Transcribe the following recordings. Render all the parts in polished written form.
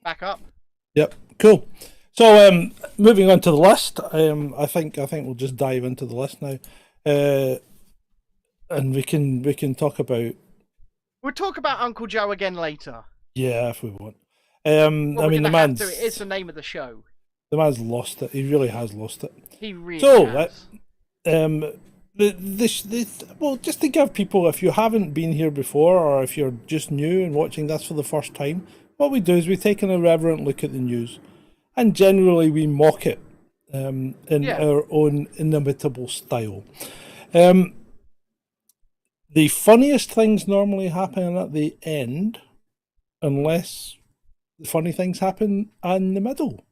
Back up. Yep, cool. So, moving on to the list, I think we'll just dive into the list now, and we can talk about. We'll talk about Uncle Joe again later. Yeah, if we want. Well, I mean, the man's. It's the name of the show. The man's lost it. He really has lost it. He really has. Well, just to give people, if you haven't been here before, or if you're just new and watching this for the first time, what we do is we take an irreverent look at the news, and generally we mock it in our own inimitable style. The funniest things normally happen at the end, unless the funny things happen in the middle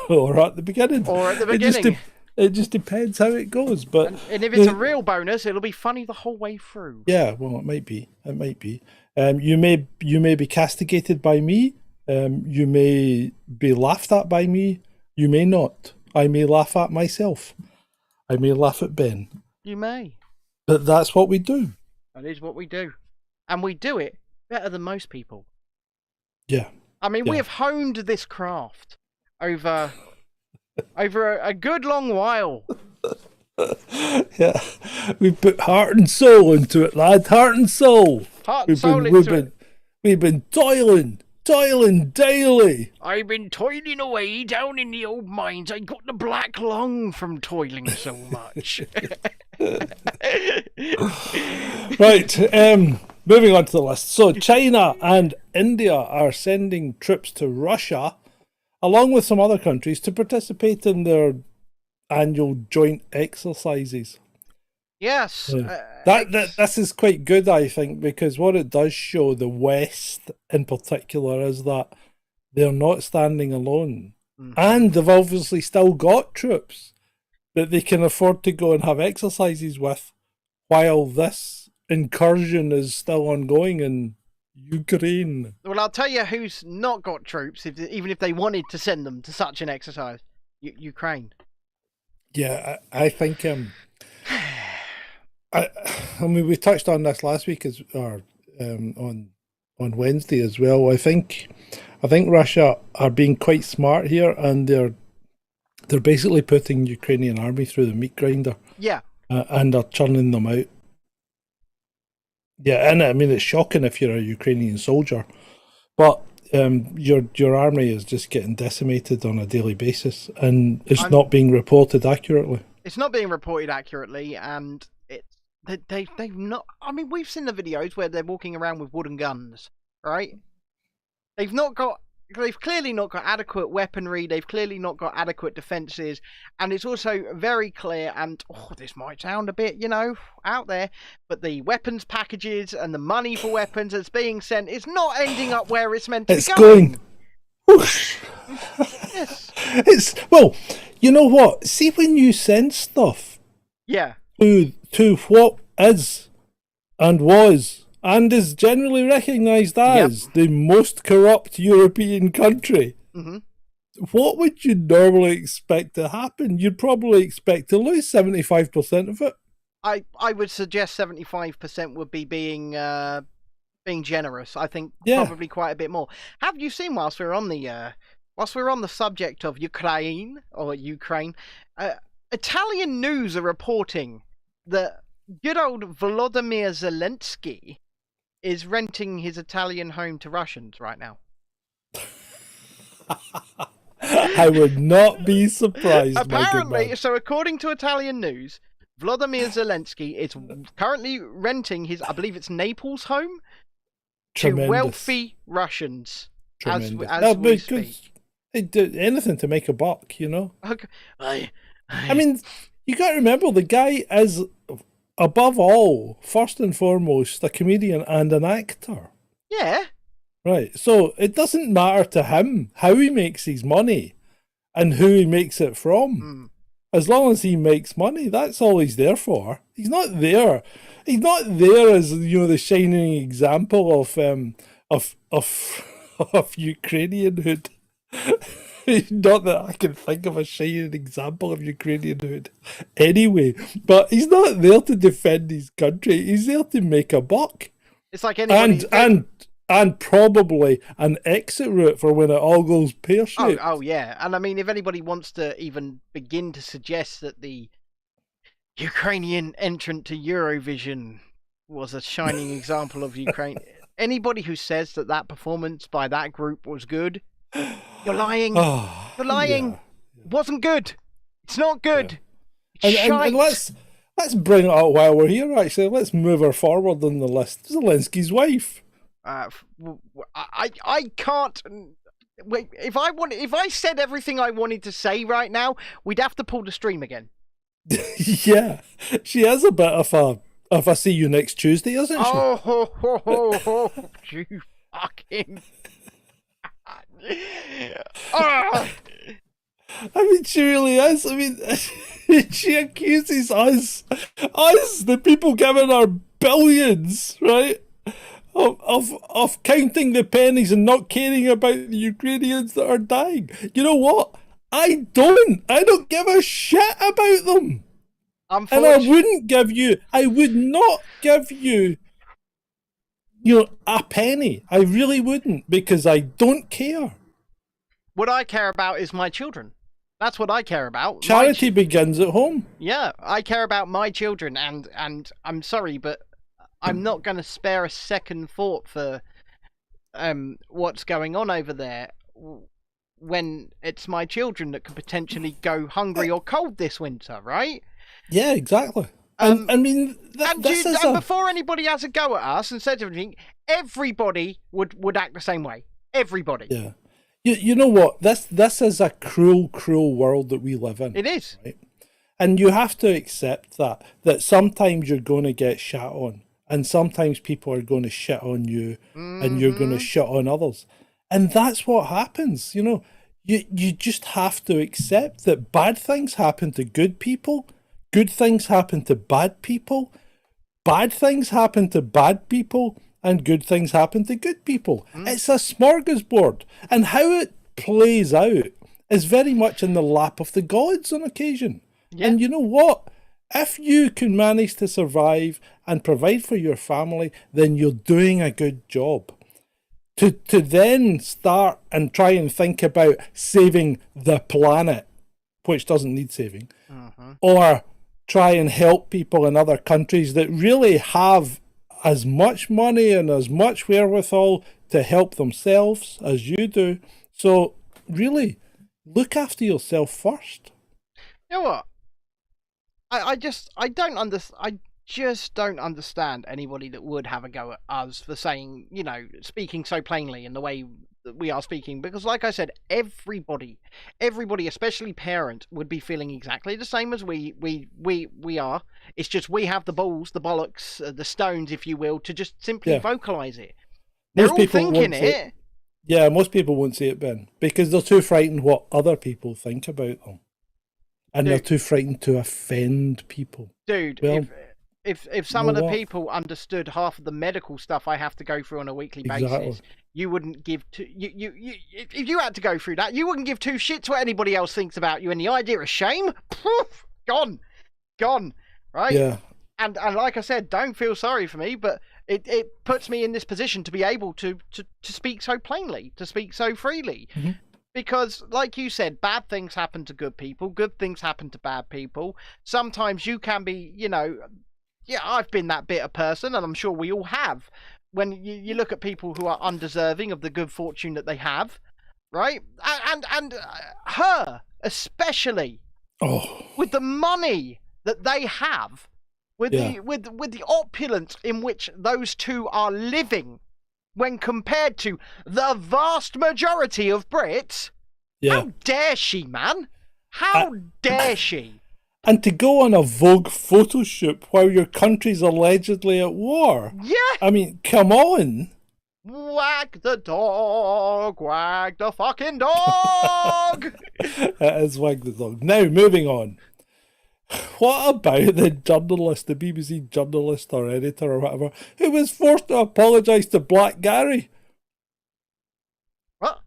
or at the beginning. Or at the beginning. It just depends how it goes. But and if it's a real bonus, it'll be funny the whole way through. Yeah, well, it might be. It might be. You may be castigated by me. You may be laughed at by me. You may not. I may laugh at myself. I may laugh at Ben. You may. But that's what we do. That is what we do. And we do it better than most people. Yeah. I mean, we have honed this craft over a good long while. Yeah. We've put heart and soul into it, lad. Heart and soul. We've been toiling daily. I've been toiling away down in the old mines. I got the black lung from toiling so much. Right, moving on to the list. So China and India are sending troops to Russia, along with some other countries, to participate in their annual joint exercises. Yes. This is quite good, I think, because what it does show the West in particular is that they're not standing alone. Mm-hmm. And they've obviously still got troops that they can afford to go and have exercises with while this incursion is still ongoing in Ukraine. Well, I'll tell you who's not got troops, even if they wanted to send them to such an exercise. Ukraine. Yeah, I think... I mean, we touched on this last week on Wednesday as well. I think Russia are being quite smart here, and they're basically putting Ukrainian army through the meat grinder. Yeah, and they're churning them out. Yeah, and I mean it's shocking if you're a Ukrainian soldier, but your army is just getting decimated on a daily basis, and it's not being reported accurately. It's not being reported accurately, and they've not. I mean, we've seen the videos where they're walking around with wooden guns, right? They've clearly not got adequate weaponry. They've clearly not got adequate defenses, and it's also very clear. And this might sound a bit, out there, but the weapons packages and the money for weapons that's being sent is not ending up where it's meant to be going. Whoosh. Yes. Well, you know what? See, when you send stuff, to what is and was and is generally recognised as the most corrupt European country, what would you normally expect to happen? You'd probably expect to lose 75% of it. I would suggest 75% would be being generous. I think probably quite a bit more. Have you seen, whilst we're on the subject of Ukraine, Italian news are reporting that good old Volodymyr Zelensky is renting his Italian home to Russians right now. I would not be surprised. Apparently, so according to Italian news, Volodymyr Zelensky is currently renting his, I believe it's Naples home, to wealthy Russians. As we speak. They do anything to make a buck, Okay. I mean, you got to remember, the guy is, above all, first and foremost, a comedian and an actor. Yeah. Right. So it doesn't matter to him how he makes his money and who he makes it from. As long as he makes money, that's all he's there for. He's not there. He's not there as the shining example of Ukrainianhood. Not that I can think of a shining example of Ukrainianhood anyway, but he's not there to defend his country. He's there to make a buck. It's like anybody... and probably an exit route for when it all goes pear-shaped. Oh, yeah. And I mean, if anybody wants to even begin to suggest that the Ukrainian entrant to Eurovision was a shining example of Ukraine, anybody who says that performance by that group was good, you're lying. You're lying. Yeah. It wasn't good. It's not good. Yeah. And let's bring it up while we're here. Actually, let's move her forward on the list. Zelensky's wife. I can't. Wait, if I said everything I wanted to say right now, we'd have to pull the stream again. Yeah, she is a bit of a see you next Tuesday, isn't she? Oh, you fucking. I mean, she really is. I mean, she accuses us, the people giving her billions, right, of counting the pennies and not caring about the Ukrainians that are dying. You know what? I don't give a shit about them. And I would not give you, a penny. I really wouldn't, because I don't care. What I care about is my children. That's what I care about. Charity begins at home. Yeah, I care about my children, and I'm sorry, but I'm not going to spare a second thought for what's going on over there when it's my children that could potentially go hungry or cold this winter, right? Yeah, exactly. I mean, before anybody has a go at us and says everything, everybody would act the same way. Everybody. Yeah. You know what? This is a cruel, cruel world that we live in. It is. Right? And you have to accept that sometimes you're going to get shat on, and sometimes people are going to shit on you, and you're going to shit on others. And that's what happens. You just have to accept that bad things happen to good people, good things happen to bad people, bad things happen to bad people, and good things happen to good people. It's a smorgasbord. And how it plays out is very much in the lap of the gods on occasion. Yeah. And you know what? If you can manage to survive and provide for your family, then you're doing a good job. To then start and try and think about saving the planet, which doesn't need saving, or try and help people in other countries that really have as much money and as much wherewithal to help themselves as you do. So really, look after yourself first. You know what? I just don't understand anybody that would have a go at us for saying, speaking so plainly in the way that we are speaking, because like I said, everybody, especially parents, would be feeling exactly the same as we are. It's just we have the balls, the bollocks, the stones, if you will, to just simply vocalize it. They're all thinking it. Yeah, most people won't see it, Ben, because they're too frightened what other people think about them. And they're too frightened to offend people. Dude, well, if some of the people understood half of the medical stuff I have to go through on a weekly basis, you wouldn't give if you had to go through that, you wouldn't give two shits what anybody else thinks about you. And the idea of shame, poof, gone, right? Yeah. And like I said, don't feel sorry for me, but it puts me in this position to be able to speak so plainly, to speak so freely. Mm-hmm. Because, like you said, bad things happen to good people. Good things happen to bad people. Sometimes you can be, I've been that bitter person, and I'm sure we all have. When you look at people who are undeserving of the good fortune that they have, right? And her, especially, with the money that they have, with the opulence in which those two are living, when compared to the vast majority of Brits, how dare she, man? How dare she? And to go on a Vogue photo shoot while your country's allegedly at war. Yeah. I mean, come on. Wag the dog, wag the fucking dog. It is wag the dog. Now, moving on. What about the journalist, the BBC journalist or editor or whatever, who was forced to apologise to Black Gary? What?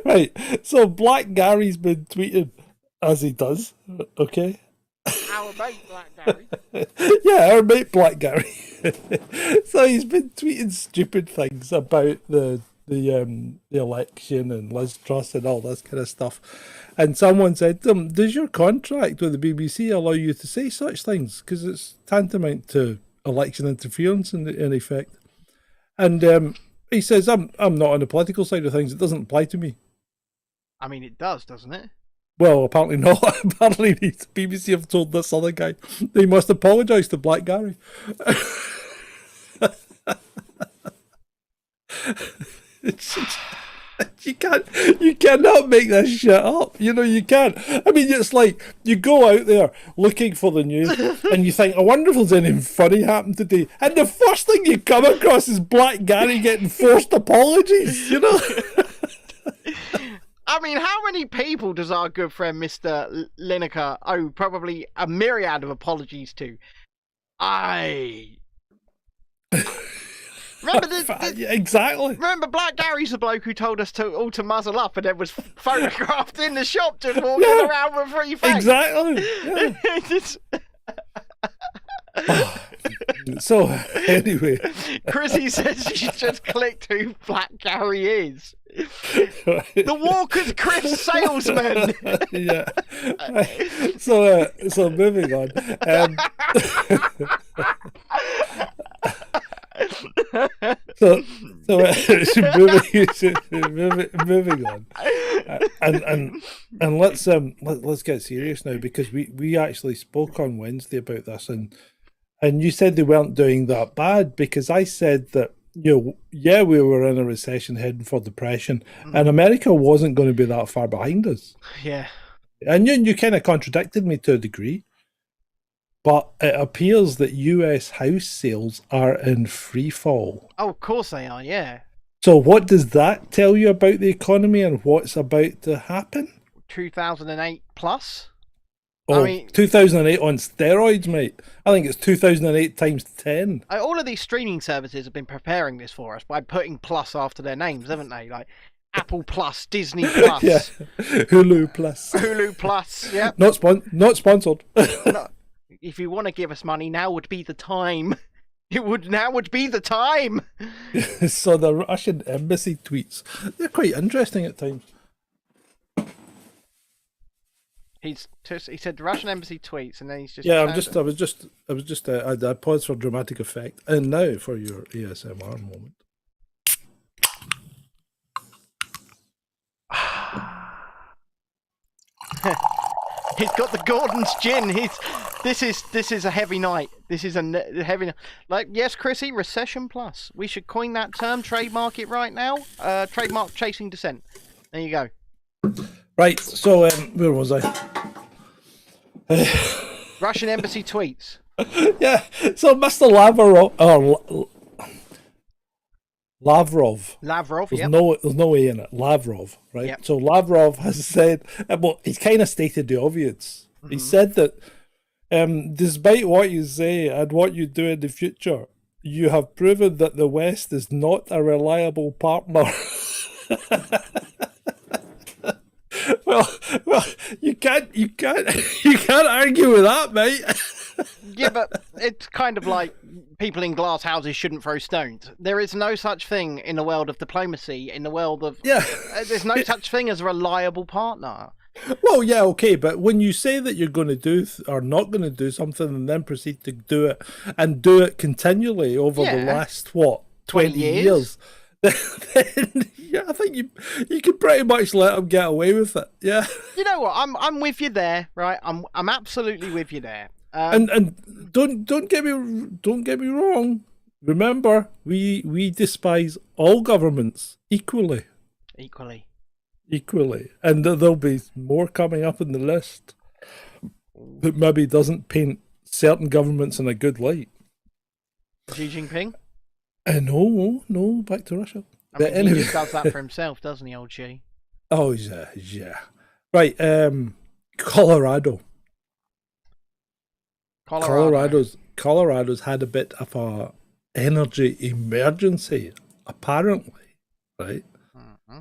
Right, so Black Gary's been tweeting, as he does, okay? How mate Black Gary. Yeah, our mate Black Gary. So he's been tweeting stupid things about the election and Liz Truss and all this kind of stuff. And someone said to him, does your contract with the BBC allow you to say such things? Because it's tantamount to election interference in effect. And he says, I'm not on the political side of things. It doesn't apply to me. I mean, it does, doesn't it? Well, apparently not. Apparently the BBC have told this other guy they must apologise to Black Gary. You cannot make this shit up. You know, you can't. I mean, it's like you go out there looking for the news and you think, I wonder if there's anything funny happened today. And the first thing you come across is Black Gary getting forced apologies, you know? I mean, how many people does our good friend Mr. Lineker owe probably a myriad of apologies to? Remember exactly. Remember Black Gary's the bloke who told us all to muzzle up and then was photographed in the shop just walking around with free face. Exactly. Yeah. So, anyway. Chrissy says she just clicked who Black Gary is. The Walker's Chris salesman. Yeah. So moving on. Moving on, and let's get serious now, because we actually spoke on Wednesday about this, and you said they weren't doing that bad, because I said that, we were in a recession heading for depression, and America wasn't going to be that far behind us. Yeah, and you kind of contradicted me to a degree. But it appears that US house sales are in free fall. Oh, of course they are, yeah. So what does that tell you about the economy and what's about to happen? 2008 plus? Oh, I mean, 2008 on steroids, mate. I think it's 2008 times 10. All of these streaming services have been preparing this for us by putting plus after their names, haven't they? Like Apple Plus, Disney Plus. Yeah, Hulu Plus. Hulu Plus, yeah. Not sponsored. No. If you want to give us money, now would be the time. Now would be the time. So the Russian embassy tweets, they're quite interesting at times. He said the Russian embassy tweets, and then he's just... Yeah, I paused for dramatic effect. And now for your ASMR moment. He's got the Gordon's gin. This is a heavy night. This is a heavy, like, yes, Chrissy, recession plus. We should coin that term, trademark it right now. Trademark Chasing Dissent. There you go. Right. So where was I? Russian embassy tweets. Yeah. So Mr. Lavrov. There's no A in it. Lavrov, right? Yep. So Lavrov has said, well, he's kind of stated the obvious. Mm-hmm. He said that despite what you say and what you do in the future, you have proven that the West is not a reliable partner. well, you can't argue with that, mate. Yeah, but it's kind of like people in glass houses shouldn't throw stones. There is no such thing in the world of diplomacy, in the world of... Yeah. There's no such thing as a reliable partner. Well, yeah, okay, but when you say that you're going to do or not going to do something and then proceed to do it, and do it continually over the last, 20 years, then I think you could pretty much let them get away with it, yeah. You know what, I'm with you there, right? I'm absolutely with you there. And don't get me wrong. Remember, we despise all governments equally. Equally, and there'll be more coming up in the list that maybe doesn't paint certain governments in a good light. Xi Jinping? No, back to Russia. I mean, anyway. He just does that for himself, doesn't he, old Xi? Oh yeah. Right, Colorado's had a bit of a energy emergency, apparently, right? Mm-hmm.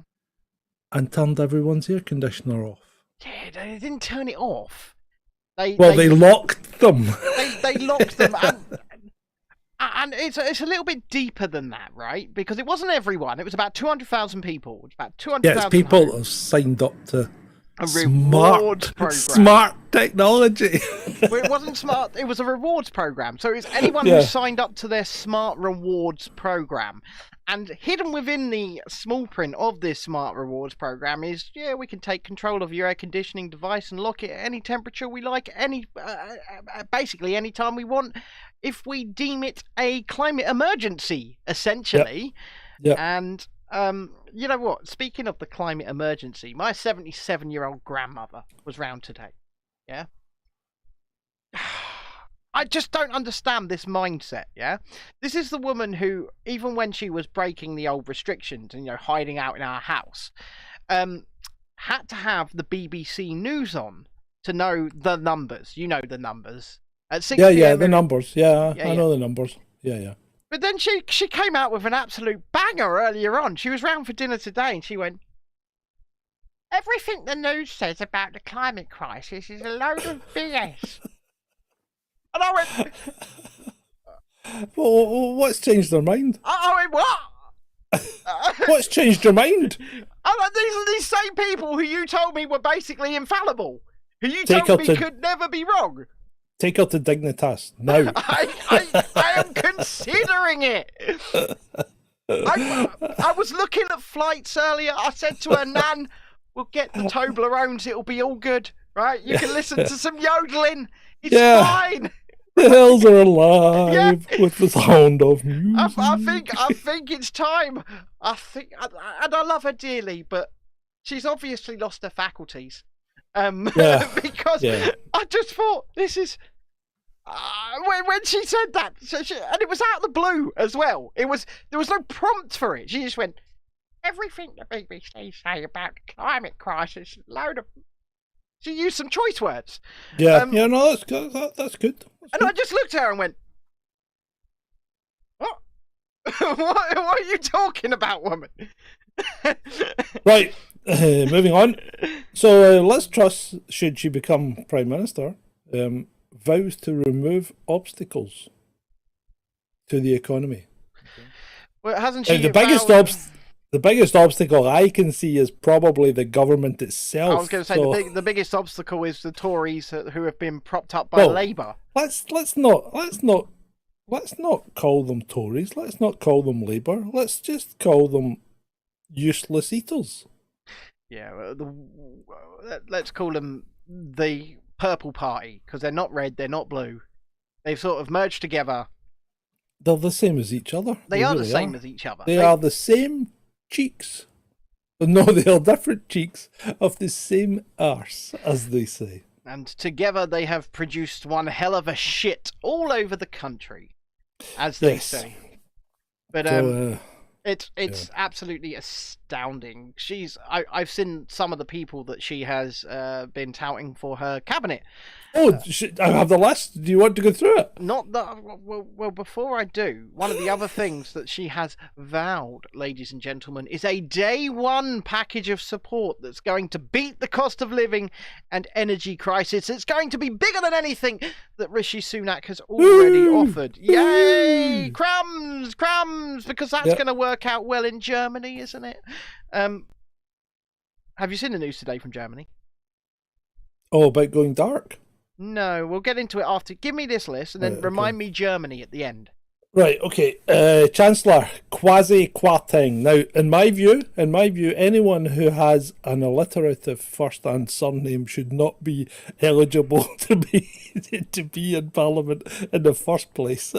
And turned everyone's air conditioner off. Yeah, they didn't turn it off. They locked them. They locked them, and it's a little bit deeper than that, right? Because it wasn't everyone. It was about 200,000 people. It's about 200,000. Yeah, it's people that have signed up to a rewards program. Smart technology. Well, it wasn't smart. It was a rewards program. So it's anyone who signed up to their smart rewards program. And hidden within the small print of this smart rewards program is, we can take control of your air conditioning device and lock it at any temperature we like, basically any time we want, if we deem it a climate emergency, essentially. Yep. And you know what? Speaking of the climate emergency, my 77-year-old grandmother was round today. Yeah. I just don't understand this mindset, yeah? This is the woman who, even when she was breaking the old restrictions and, hiding out in our house, had to have the BBC News on to know the numbers. You know the numbers. At 6 PM, the numbers. I know the numbers. Yeah. But then she came out with an absolute banger earlier on. She was round for dinner today and she went, everything the news says about the climate crisis is a load of BS. And I went, well, what's changed their mind? I went, what? What's changed your mind? These are these same people who you told me were basically infallible, who you told me could never be wrong. Take her to Dignitas now. I am considering it. I was looking at flights earlier. I said to her, Nan, we'll get the Toblerones. It'll be all good, right? You can listen to some yodeling. It's fine. The hills are alive with the sound of music. I think it's time. And I love her dearly, but she's obviously lost her faculties. Because I just thought this is when she said that, and it was out of the blue as well. There was no prompt for it. She just went, everything the BBC say about the climate crisis, load of. She used some choice words. No, that's good. That's good. And I just looked at her and went, what? What are you talking about, woman? Right, moving on. So Liz Truss, should she become Prime Minister, vows to remove obstacles to the economy. Well, hasn't she? The biggest obstacle I can see is probably the government itself. I was going to say the biggest obstacle is the Tories who have been propped up by Labour. Let's not call them Tories. Let's not call them Labour. Let's just call them useless eaters. Yeah, let's call them the Purple Party, because they're not red, they're not blue. They've sort of merged together. They're the same as each other. They are the same as each other. They are the same cheeks. No, they are different cheeks of the same arse, as they say. And together they have produced one hell of a shit all over the country, as they say. But it's absolutely astounding. I've seen some of the people that she has been touting for her cabinet. Oh, I have the list. Do you want to go through it? Not that. Well, before I do, one of the other things that she has vowed, ladies and gentlemen, is a day one package of support that's going to beat the cost of living and energy crisis. It's going to be bigger than anything that Rishi Sunak has already offered. Yay! Crumbs, because that's going to work out well in Germany, isn't it? Have you seen the news today from Germany? Oh, about going dark? No, we'll get into it after. Give me this list and then remind me Germany at the end. Right, okay. Chancellor Kwasi Kwarteng. Now, in my view, anyone who has an alliterative first and surname should not be eligible to be in Parliament in the first place.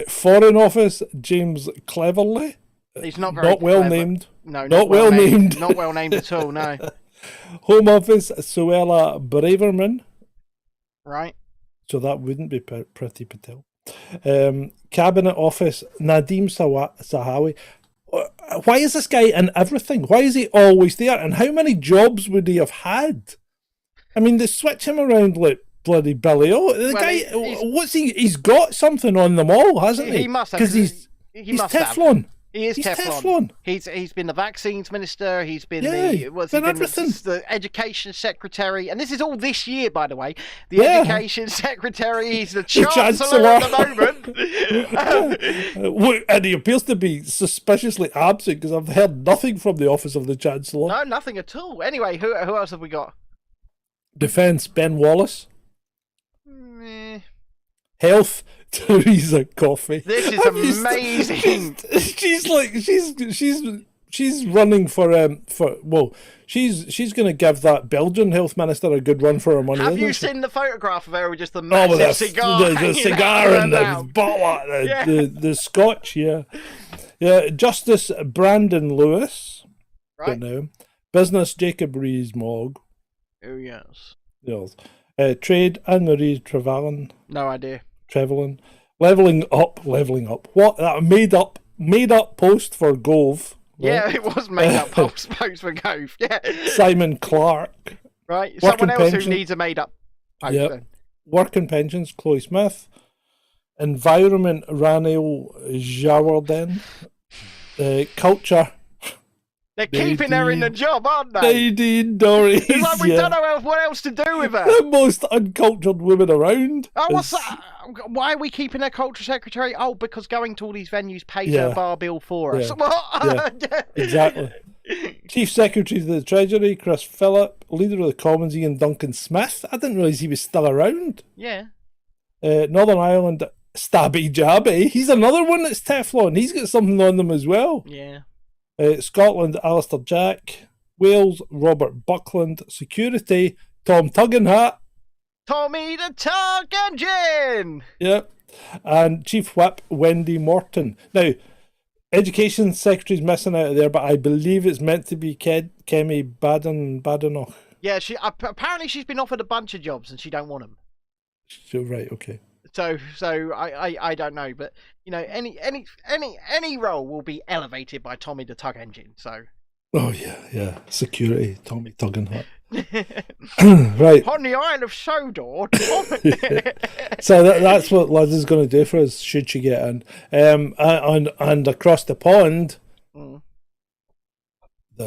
Foreign Office, James Cleverly. He's not very well named. No, not well named. Not well named at all, no. Home Office, Suella Braverman. Right. So that wouldn't be Priti Patel. Cabinet Office, Nadeem Sahawi. Why is this guy in everything? Why is he always there? And how many jobs would he have had? I mean, they switch him around like bloody Billy. Oh, the guy, he's got something on them all, hasn't he? He must have. Because he's Teflon. He is He's Teflon. He's been the vaccines minister. He's been the education secretary, and this is all this year, by the way. The education secretary. He's the chancellor at the moment. And he appears to be suspiciously absent because I've heard nothing from the office of the chancellor. No, nothing at all. Anyway, who else have we got? Defence, Ben Wallace. Health, Theresa Coffey. This is amazing. She's running for she's going to give that Belgian health minister a good run for her money. Have you seen the photograph of her with just the massive cigar? The cigar and the bottle, the scotch, yeah. Justice Brandon Lewis, right? Business Jacob Rees-Mogg. Oh yes. Trade Anne-Marie Trevelyan. No idea. Trevelyan. Leveling up. What? That made up post for Gove. Right? Yeah, it was made up post for Gove. Yeah. Simon Clark. Right. Someone else who needs a made up post. Yep. Work and pensions, Chloe Smith. Environment, Ranil Jawarden. Culture. They're keeping her in the job, aren't they? Nadine Dorries. It's like we don't know what else to do with her. The most uncultured woman around. Oh, what's that? Why are we keeping her culture secretary? Oh, because going to all these venues pays her bar bill for us. What? Exactly. Chief Secretary of the Treasury, Chris Phillip. Leader of the Commons, Ian Duncan Smith. I didn't realise he was still around. Yeah. Northern Ireland, Stabby Jabby. He's another one that's Teflon. He's got something on them as well. Yeah. Scotland, Alistair Jack. Wales, Robert Buckland. Security, Tom Tuggenhat. Tommy the Tug Engine! Yep. And Chief Whip, Wendy Morton. Now, Education Secretary's missing out of there, but I believe it's meant to be Kemi Badenoch. Yeah, apparently she's been offered a bunch of jobs and she don't want them. So, right, okay. So I don't know, but you know, any role will be elevated by Tommy the Tug Engine. So. Oh yeah. Security, Tommy Tuggenhat. Right. On the Isle of Sodor. So that's what Liz is going to do for us, should she get in. And across the pond, the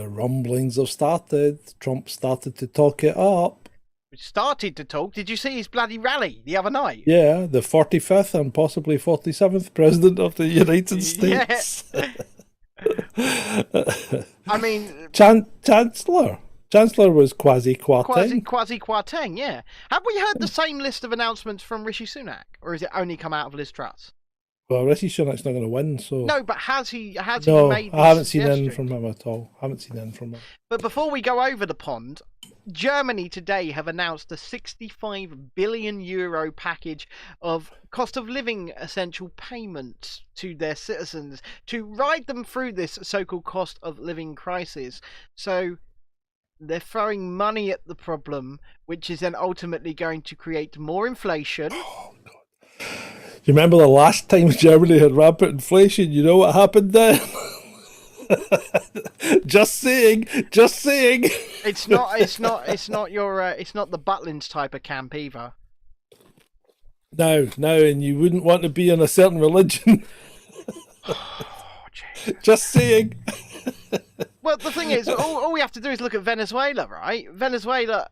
rumblings have started. Trump started to talk it up. Started to talk. Did you see his bloody rally the other night? Yeah, the 45th and possibly 47th president of the United States. I mean, Chancellor was Kwasi Kwarteng. Kwasi Kwarteng, yeah. Have we heard the same list of announcements from Rishi Sunak, or has it only come out of Liz Truss? Well, Rishi Sunak's not going to win, so... No, but has he made I haven't seen anything from him at all. But before we go over the pond, Germany today have announced a €65 billion package of cost of living essential payments to their citizens to ride them through this so-called cost of living crisis. So they're throwing money at the problem, which is then ultimately going to create more inflation. Oh, God. You remember the last time Germany had rampant inflation? You know what happened then? Just saying. It's not the Butlins type of camp either. No, and you wouldn't want to be in a certain religion. Just saying. Well, the thing is, all we have to do is look at Venezuela, right? Venezuela,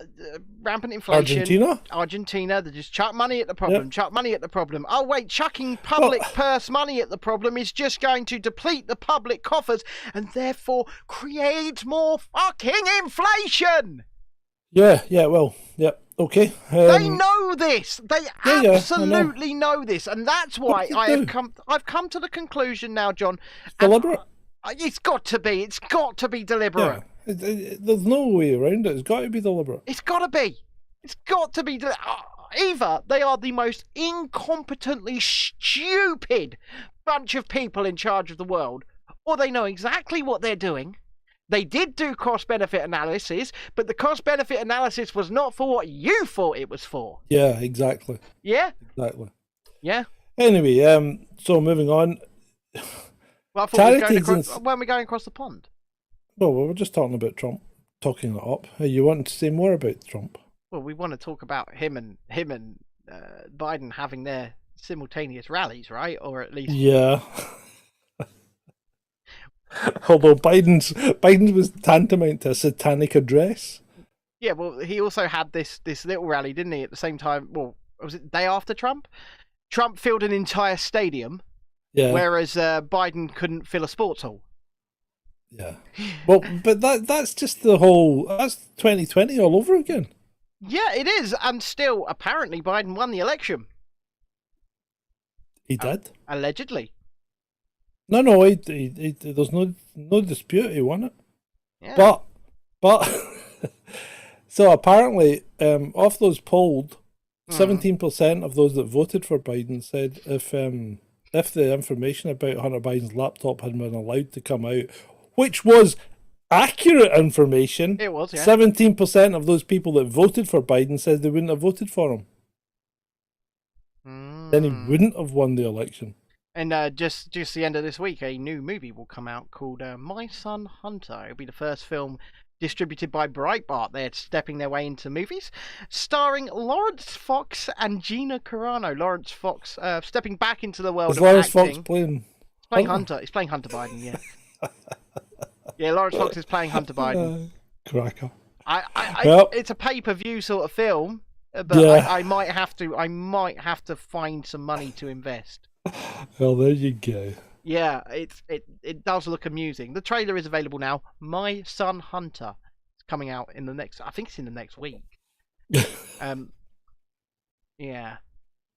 rampant inflation. Argentina, they just chuck money at the problem, chuck money at the problem. Oh, wait, chucking public purse money at the problem is just going to deplete the public coffers and therefore create more fucking inflation. Yeah, okay. They know this. They absolutely know this, and that's why I've come to the conclusion now, John. Deliberate. It's got to be. It's got to be deliberate. Yeah. There's no way around it. It's got to be deliberate. It's got to be. It's got to be. Either they are the most incompetently stupid bunch of people in charge of the world, or they know exactly what they're doing. They did do cost-benefit analysis, but the cost-benefit analysis was not for what you thought it was for. Yeah, exactly. Yeah? Exactly. Yeah? Anyway, so moving on. Well, I thought when we're going across the pond. Well, we were just talking about Trump, talking it up. You want to say more about Trump? Well, we want to talk about him and Biden having their simultaneous rallies, right? Or at least... Yeah. Although Biden's was tantamount to a satanic address. Yeah, well, he also had this little rally, didn't he? At the same time, well, was it the day after Trump? Trump filled an entire stadium, whereas Biden couldn't fill a sports hall. Yeah. Well, but that's just that's 2020 all over again. Yeah, it is, and still, apparently, Biden won the election. He did. Allegedly. No, there's no dispute he won it. Yeah. But so apparently, of those polled, 17% of those that voted for Biden said if the information about Hunter Biden's laptop had been allowed to come out, which was accurate information, it was, yeah. 17% of those people that voted for Biden said they wouldn't have voted for him. Then he wouldn't have won the election. And just the end of this week, a new movie will come out called My Son Hunter. It'll be the first film distributed by Breitbart. They're stepping their way into movies, starring Lawrence Fox and Gina Carano. Lawrence Fox stepping back into the world of Lawrence acting. Fox playing Hunter. He's playing Hunter Biden, yeah. Yeah, Lawrence Fox is playing Hunter Biden. Cracker. It's a pay-per-view sort of film, but yeah. I might have to find some money to invest. Well, there you go. Yeah, it does look amusing. The trailer is available now. My Son Hunter. It's coming out in the next. I think it's in the next week. Yeah,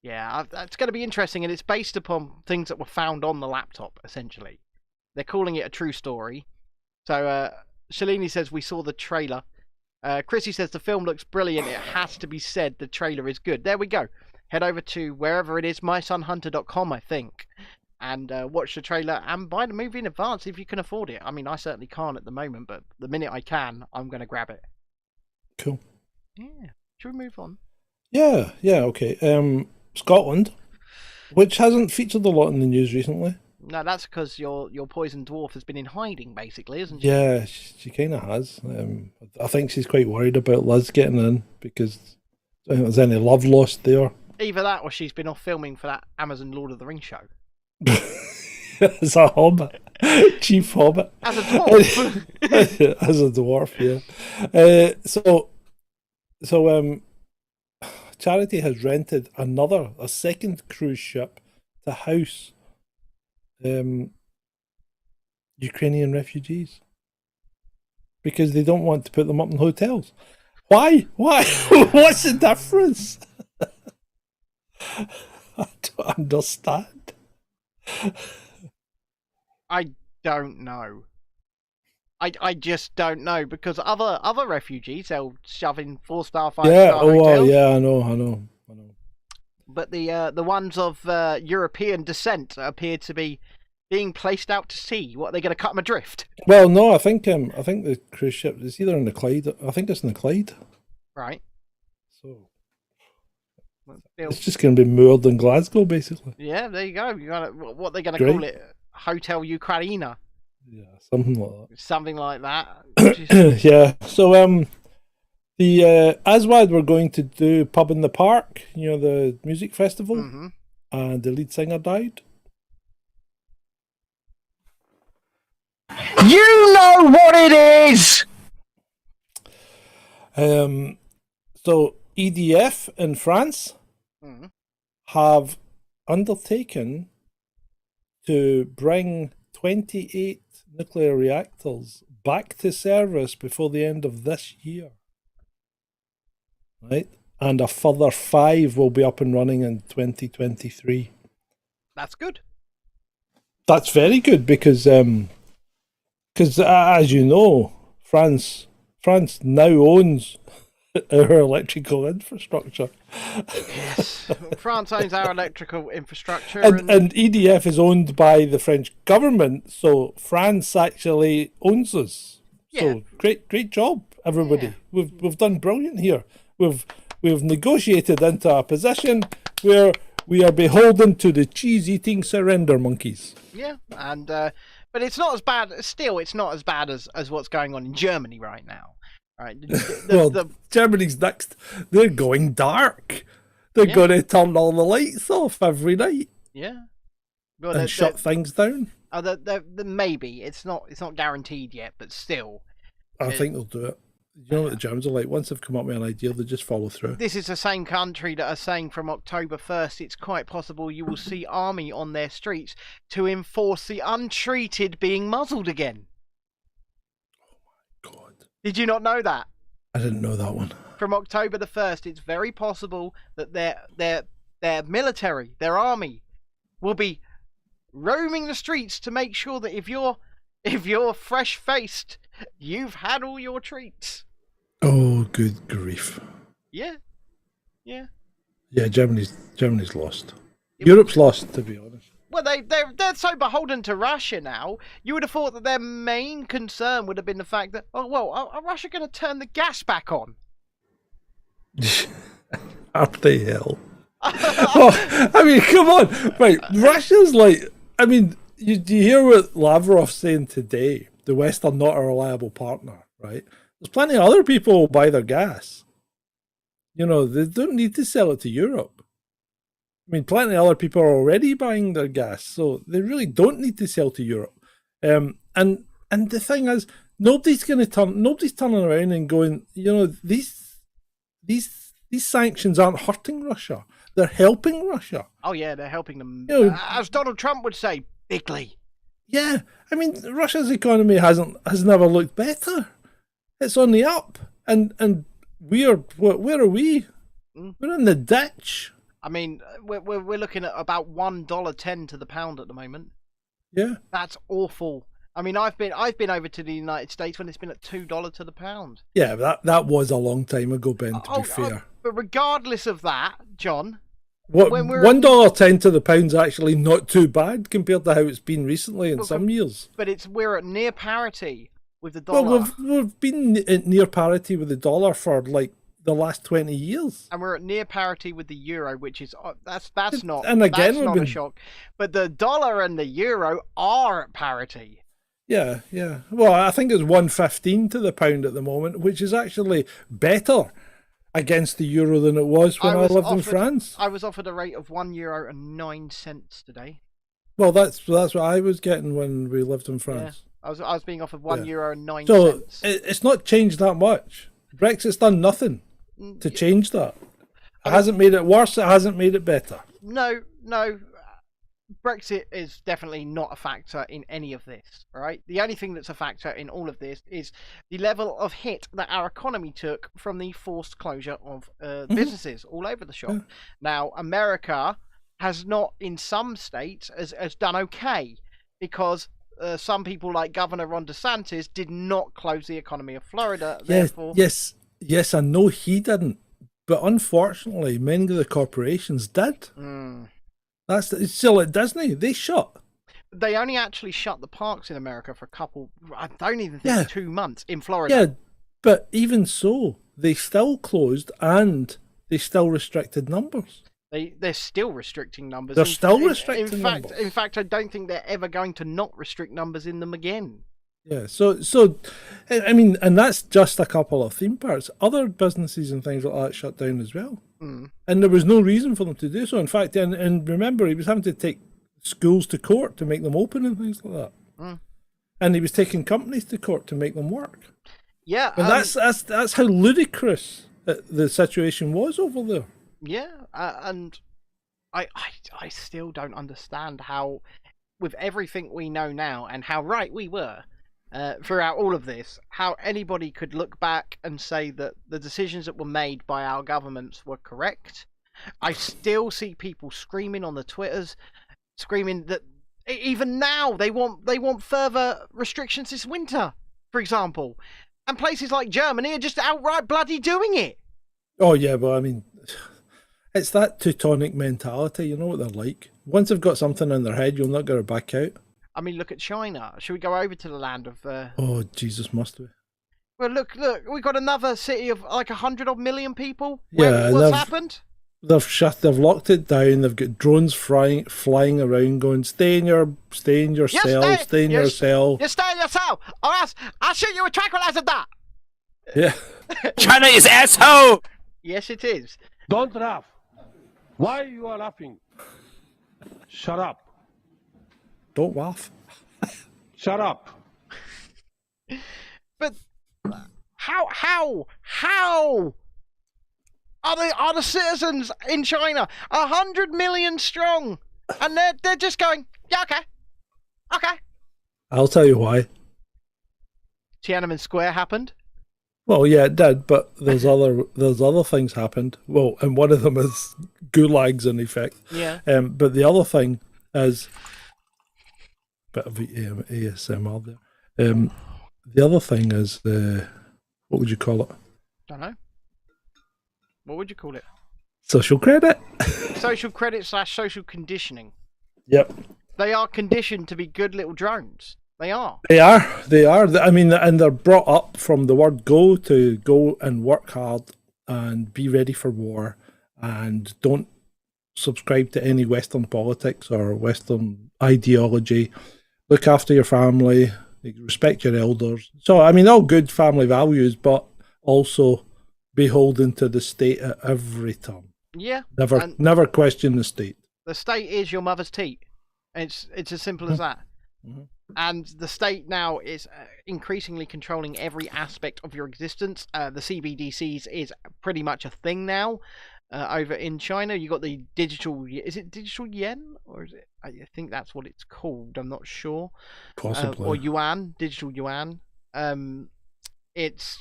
it's going to be interesting, and it's based upon things that were found on the laptop. Essentially, they're calling it a true story. So Shalini says we saw the trailer. Chrissy says the film looks brilliant. It has to be said the trailer is good. There we go. Head over to wherever it is, mysonhunter.com, I think, and watch the trailer and buy the movie in advance if you can afford it. I mean, I certainly can't at the moment, but the minute I can, I'm going to grab it. Cool. Yeah. Should we move on? Yeah, okay. Scotland, which hasn't featured a lot in the news recently. No, that's because your poison dwarf has been in hiding, basically, isn't she? Yeah, she kind of has. I think she's quite worried about Liz getting in because I don't think there's any love lost there. Either that or she's been off filming for that Amazon Lord of the Rings show. As a hobbit. Chief hobbit. As a dwarf. As a dwarf, yeah. So Charity has rented a second cruise ship to house Ukrainian refugees because they don't want to put them up in hotels. Why? What's the difference? I don't understand. I don't know. I just don't know, because other refugees they'll shove in 4-star, 5-star hotels. Yeah, I know. But the ones of European descent appear to be being placed out to sea. What, are they going to cut them adrift? Well, no, I think the cruise ship is either in the Clyde. I think it's in the Clyde. Right. So it's just going to be moored in Glasgow, basically. Yeah, there you go. What they're going to call it? Hotel Ukraina. Yeah, something like that. Something like that. Yeah. So the Aswad were going to do Pub in the Park, the music festival, and the lead singer died. You know what it is. So EDF in France have undertaken to bring 28 nuclear reactors back to service before the end of this year. Right? And a further 5 will be up and running in 2023. That's good. That's very good because as you know, France now owns our electrical infrastructure. Yes, France owns our electrical infrastructure, and EDF is owned by the French government, so France actually owns us. Yeah. So great job, everybody. Yeah. We've done brilliant here. We've negotiated into a position where we are beholden to the cheese-eating surrender monkeys. Yeah, and but it's not as bad. Still, it's not as bad as what's going on in Germany right now. Right. Germany's next. They're going dark. They're going to turn all the lights off every night. Yeah. Well, and shut things down. Maybe it's not guaranteed yet, but still. I think they'll do it. You know what the Germans are like? Once they've come up with an idea, they just follow through. This is the same country that are saying from October 1st, it's quite possible you will see army on their streets to enforce the untreated being muzzled again. Oh my God. Did you not know that? I didn't know that one. From October the 1st, it's very possible that their military, their army, will be roaming the streets to make sure that if you're fresh-faced, you've had all your treats. Oh, good grief. Yeah. Germany's lost. Europe's lost, to be honest. Well, they're so beholden to Russia now. You would have thought that their main concern would have been the fact that, are Russia going to turn the gas back on? Up the hill. Oh, I mean, come on. Right, Russia's like, I mean, do you hear what Lavrov's saying today? The West are not a reliable partner, right? There's plenty of other people who buy their gas. You know, they don't need to sell it to Europe. I mean, plenty of other people are already buying their gas, so they really don't need to sell to Europe. And the thing is, nobody's turning around and going, you know, these sanctions aren't hurting Russia. They're helping Russia. Oh yeah, they're helping them. You know, as Donald Trump would say, bigly. Yeah, I mean, Russia's economy has never looked better. It's on the up, and where are we? We're in the ditch. I mean, we're looking at about $1.10 to the pound at the moment. Yeah, that's awful. I mean, I've been over to the United States when it's been at $2 to the pound. Yeah, that was a long time ago, Ben. To be fair, but regardless of that, John, $1.10 to the pound's actually not too bad compared to how it's been recently in some years. But we're at near parity with the dollar. Well, we've been at near parity with the dollar for like the last 20 years, and we're at near parity with the euro, which is that's not a shock. But the dollar and the euro are at parity. Yeah. Well, I think it's 1.15 to the pound at the moment, which is actually better against the euro than it was when I lived in France. I was offered a rate of €1.09 today. Well, that's what I was getting when we lived in France. Yeah, I was being offered €1.09. So it's not changed that much. Brexit's done nothing to change that. It hasn't made it worse. It hasn't made it better. No. Brexit is definitely not a factor in any of this, right? The only thing that's a factor in all of this is the level of hit that our economy took from the forced closure of businesses all over the shop. Yeah. Now, America has not, in some states, has done okay because some people like Governor Ron DeSantis did not close the economy of Florida. Therefore... Yes, I know he didn't, but unfortunately, many of the corporations did. It's still at Disney. They shut. They only actually shut the parks in America for a couple, I don't even think 2 months in Florida. Yeah, but even so, they still closed and they still restricted numbers. They're still restricting numbers. They're still restricting numbers. In fact, I don't think they're ever going to not restrict numbers in them again. Yeah, so I mean, and that's just a couple of theme parks. Other businesses and things like that shut down as well. And there was no reason for them to do so. In fact, and remember, he was having to take schools to court to make them open and things like that. And he was taking companies to court to make them work. Yeah, and that's how ludicrous the situation was over there. Yeah, and I still don't understand how, with everything we know now and how right we were throughout all of this, how anybody could look back and say that the decisions that were made by our governments were correct. I still see people screaming on the Twitters, screaming that even now they want further restrictions this winter, for example. And places like Germany are just outright bloody doing it. Oh yeah, but I mean, it's that Teutonic mentality. You know what they're like. Once they've got something in their head, you'll not get it back out. I mean, look at China. Should we go over to the land of... Oh, Jesus, must we? Well, look, we got another city of like 100 odd million people. Yeah, what's happened? They've locked it down. They've got drones flying around going, stay in your cell, stay in your cell. You stay in your cell, or else I'll shoot you with tranquilizer dart. Yeah. China is asshole! Yes, it is. Don't laugh. Why you are laughing? Shut up. Don't laugh. Shut up. But how are the citizens in China 100 million strong, and they're just going, yeah, okay. I'll tell you why. Tiananmen Square happened. Well, yeah, it did, but there's other things happened. Well, and one of them is gulags in effect. Yeah. But the other thing is bit of ASMR there. The other thing is what would you call it? Don't know. What would you call it? Social credit. Social credit / social conditioning. Yep. They are conditioned to be good little drones. They are. They are. I mean, and they're brought up from the word go to go and work hard and be ready for war and don't subscribe to any Western politics or Western ideology. Look after your family, respect your elders. So, I mean, all good family values, but also beholden to the state at every turn. Yeah. Never question the state. The state is your mother's teat. It's as simple as that. Mm-hmm. And the state now is increasingly controlling every aspect of your existence. The CBDCs is pretty much a thing now over in China. You got the digital. Is it digital yen or is it? I think that's what it's called. I'm not sure. Possibly. Or yuan, digital yuan. It's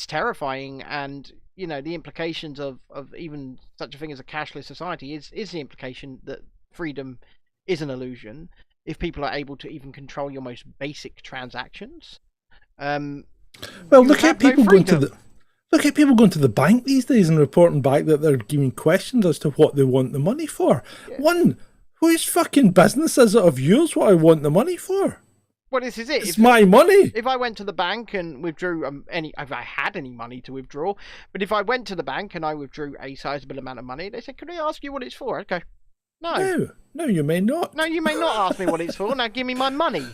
terrifying, and you know the implications of even such a thing as a cashless society is the implication that freedom is an illusion. If people are able to even control your most basic transactions, well, look at people going to the bank these days and reporting back that they're giving questions as to what they want the money for. Yeah. One, whose fucking business is it of yours what I want the money for? Well, this is it. It's my money. If I went to the bank and withdrew if I had any money to withdraw, but if I went to the bank and I withdrew a sizable amount of money, they said, "Can I ask you what it's for?" Okay. No, you may not. No, you may not ask me what it's for. Now give me my money.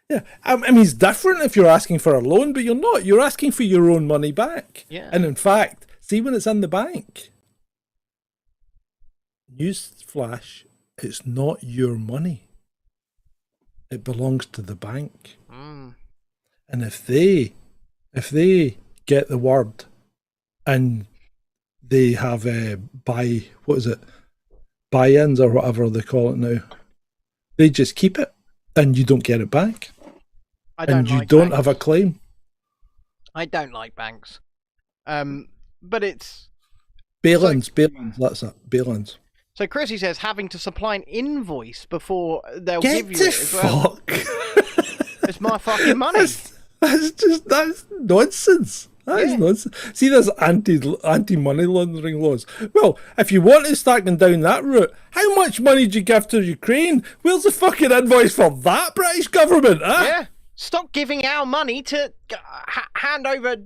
Yeah, I mean, it's different if you're asking for a loan, but you're not. You're asking for your own money back. Yeah. And in fact, see when it's in the bank. Newsflash, it's not your money. It belongs to the bank. Mm. And if they get the word and they have buy-ins or whatever they call it now, they just keep it and you don't get it back. And you don't have a claim. I don't like banks. But it's bail-ins, that's it. Bail-ins. So Chrissy says having to supply an invoice before they'll give you it as well. It's my fucking money. That's nonsense. That is nonsense. See, there's anti-money laundering laws. Well, if you want to start going down that route, how much money do you give to Ukraine? Where's the fucking invoice for that, British government? Huh? Yeah. Stop giving our money to hand over.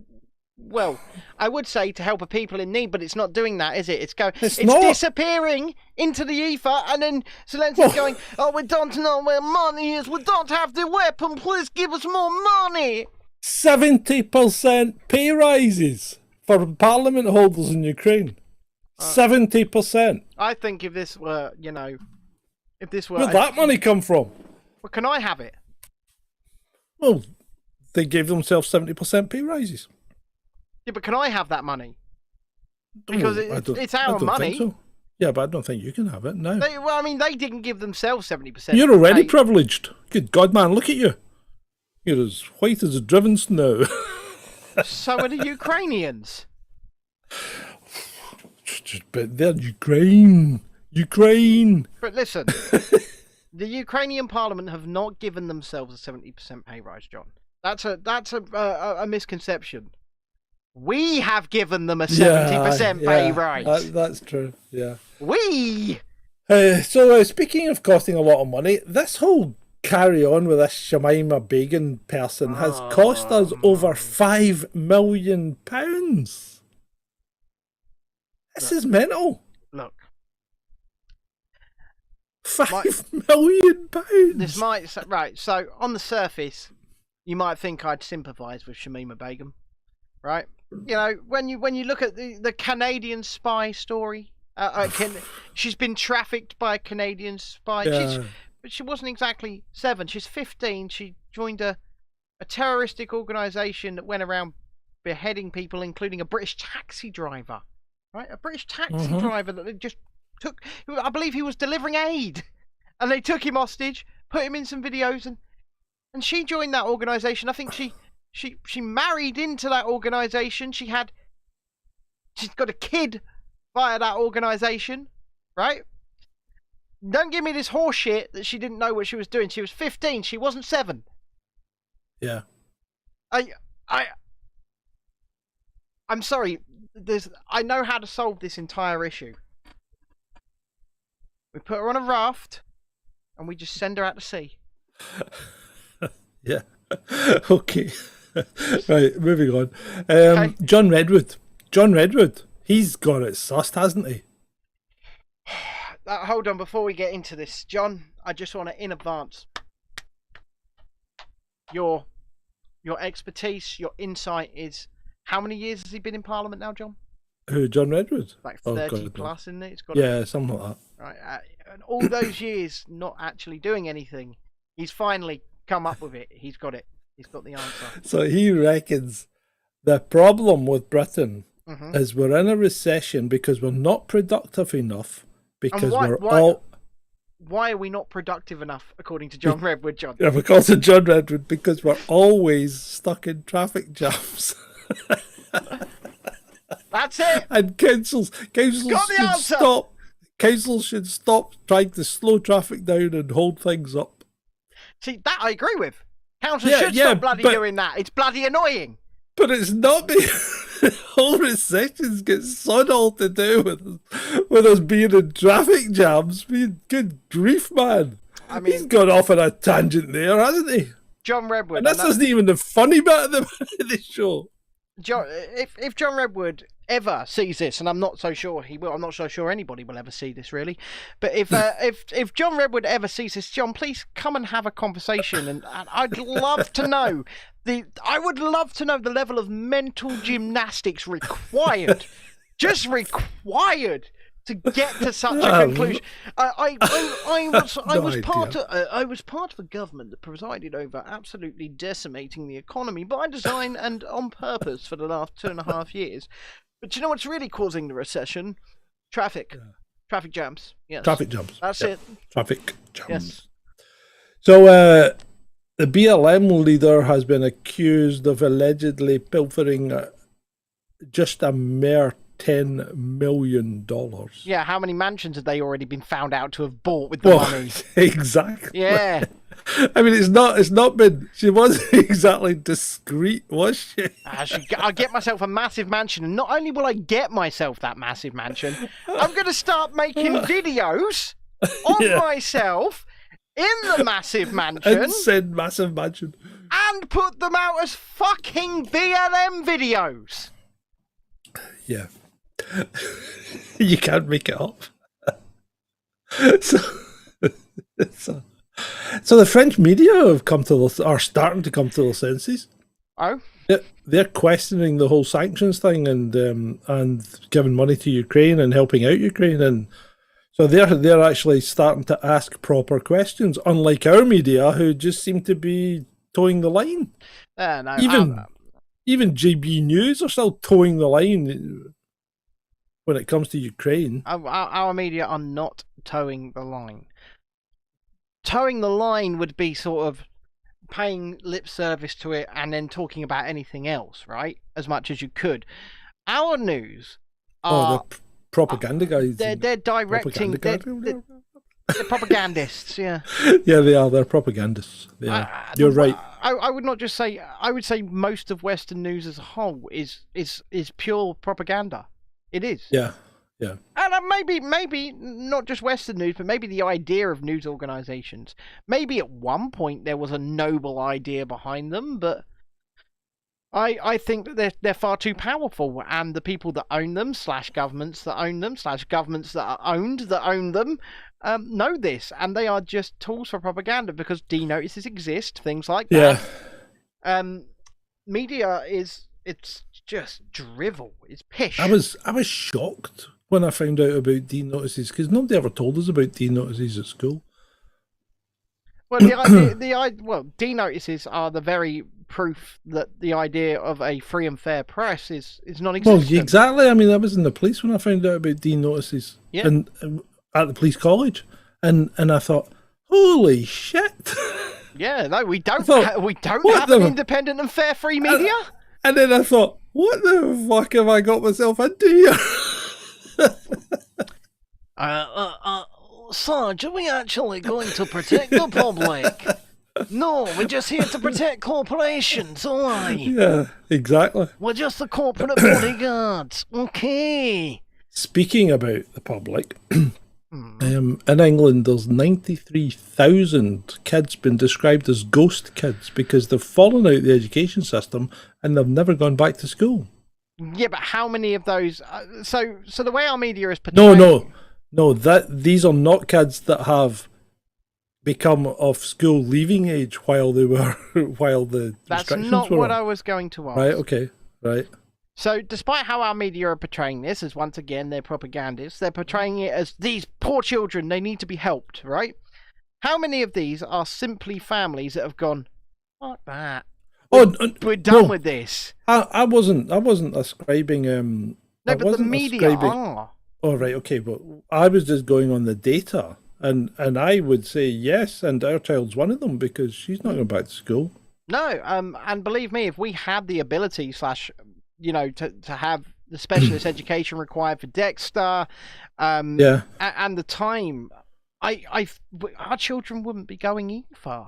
Well, I would say to help a people in need, but it's not doing that, is it? It's disappearing into the ether, and then Zelensky's going, "Oh, we don't know where money is. We don't have the weapon. Please give us more money." 70% pay rises for parliament holders in Ukraine. 70%. I think if this were, where'd that money come from? Well, can I have it? Well, they gave themselves 70% pay rises. Yeah, but can I have that money? Because it's our money. So. Yeah, but I don't think you can have it. No. They didn't give themselves 70%. You're already privileged. Good God, man, look at you. You're as white as a driven snow. So are the Ukrainians. But they're Ukraine. But listen, the Ukrainian parliament have not given themselves a 70% pay rise, John. That's a misconception. We have given them a 70% pay rise. That's true. Yeah. We. So speaking of costing a lot of money, this whole carry on with this Shamima Begum person has cost us over £5 million. This is mental. Look. £5 million. This might right. So on the surface, you might think I'd sympathise with Shamima Begum, right? You know, when you look at the Canadian spy story, she's been trafficked by a Canadian spy. Yeah. But she wasn't exactly 7. She's 15. She joined a terroristic organisation that went around beheading people, including a British taxi driver. Right, a British taxi driver that they just took. I believe he was delivering aid, and they took him hostage, put him in some videos, and she joined that organisation. I think she married into that organisation. She's got a kid via that organisation, right? Don't give me this horse shit that she didn't know what she was doing. She was 15. She wasn't 7. Yeah. I'm sorry. I know how to solve this entire issue. We put her on a raft, and we just send her out to sea. Yeah. Okay. Right, moving on. Okay. John Redwood. He's got it sussed, hasn't he? Hold on, before we get into this, John, I just want to, in advance, your expertise, your insight is, how many years has he been in Parliament now, John? Who, John Redwood? Like 30 plus, isn't it? It's got yeah, something like that. Right, and all those years not actually doing anything, he's finally come up with it. He's got it. He's got the answer. So he reckons the problem with Britain is we're in a recession because we're not productive enough. Because why are we not productive enough, according to John Redwood, John? Yeah, because of John Redwood, because we're always stuck in traffic jams. That's it. And councils should stop. Councils should stop trying to slow traffic down and hold things up. See, that I agree with. Councils should stop bloody doing that. It's bloody annoying. But it's not me. Whole recessions get sod all to do with us being in traffic jams. Good grief, man. I mean, he's gone off on a tangent there, hasn't he? John Redwood. And this isn't even the funny bit of the show. John, if John Redwood ever sees this, and I'm not so sure he will, I'm not so sure anybody will ever see this really, but if John Redwood ever sees this, John, please come and have a conversation, and I'd love to know I would love to know the level of mental gymnastics required, just required, to get to such a conclusion. I was part of a government that presided over absolutely decimating the economy by design and on purpose for the last 2.5 years. But do you know what's really causing the recession? Traffic. Yeah. Traffic jams. Yes. Traffic jams. That's it. Traffic jams. Yes. So the BLM leader has been accused of allegedly pilfering just a mere $10 million. Yeah, how many mansions have they already been found out to have bought with the money? Exactly. Yeah. I mean, it's not been. She wasn't exactly discreet, was she? I'll get myself a massive mansion, and not only will I get myself that massive mansion, I'm going to start making videos of myself in the massive mansion. And said massive mansion. And put them out as fucking BLM videos. Yeah. You can't make it up. So the French media have are starting to come to their senses. Oh? They're questioning the whole sanctions thing and giving money to Ukraine and helping out Ukraine, and so they're actually starting to ask proper questions, unlike our media, who just seem to be towing the line. No, even GB News are still towing the line when it comes to Ukraine. Our media are not towing the line. Towing the line would be sort of paying lip service to it and then talking about anything else, right? As much as you could. Our news are... the propaganda guys. They're directing... They're propagandists, yeah. Yeah, they are. They're propagandists. You're right. I would not just say... I would say most of Western news as a whole is pure propaganda. It is. Yeah, yeah. And maybe not just Western news, but maybe the idea of news organisations. Maybe at one point there was a noble idea behind them, but I think that they're far too powerful, and the people that own them, / governments that own them, / governments that are owned that own them, know this, and they are just tools for propaganda because D-notices exist, things like that. Yeah. Media it's just drivel. It's pish. I was shocked when I found out about D-notices, because nobody ever told us about D-notices at school. Well, D notices are the very proof that the idea of a free and fair press is non-existent. Well, exactly. I mean, I was in the police when I found out about D notices, and at the police college, and I thought, holy shit. Yeah, no, we don't have an independent and fair free media. And then I thought, what the fuck have I got myself into here? Sarge, are we actually going to protect the public? No, we're just here to protect corporations, aye? Yeah, exactly. We're just the corporate bodyguards. Okay. Speaking about the public, in England there's 93,000 kids been described as ghost kids because they've fallen out the education system and they've never gone back to school. Yeah, but how many of those... So the way our media is portraying... No, these are not kids that have become of school leaving age while the That's restrictions not were what on. I was going to ask. Right, okay, right. So despite how our media are portraying this as, once again, they're propagandists, they're portraying it as these poor children, they need to be helped, right? How many of these are simply families that have gone, fuck that, we're done with this? I wasn't ascribing... No, but the media are. Oh, right, okay, but I was just going on the data, and I would say yes, and our child's one of them, because she's not going back to school. No, and believe me, if we had the ability / to have the specialist education required for Dexter, and the time, our children wouldn't be going either.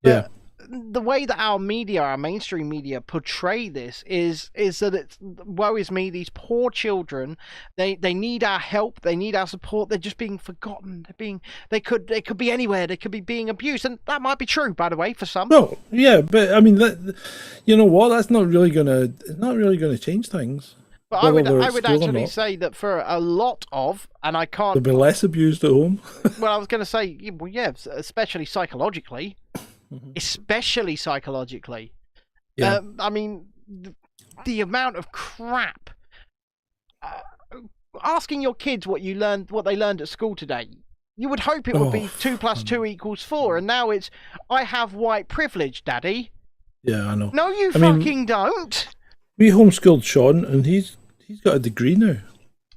But the way that our mainstream media portray this is that it's, woe is me, these poor children, they need our help, they need our support, they're just being forgotten, they could be anywhere, they could be being abused, and that might be true, by the way, for some. No, yeah, but I mean, you know what, that's not really gonna change things. But I would actually say that for a lot of, and I can't... They'll be less abused at home. Well, I was going to say, well, yeah, especially psychologically. Especially psychologically. Yeah. I mean, the amount of crap. Asking your kids what they learned at school today, you would hope it would be 2 + 2 = 4, and now it's, I have white privilege, Daddy. Yeah, I know. No, you fucking don't. We homeschooled Sean, and he's got a degree now.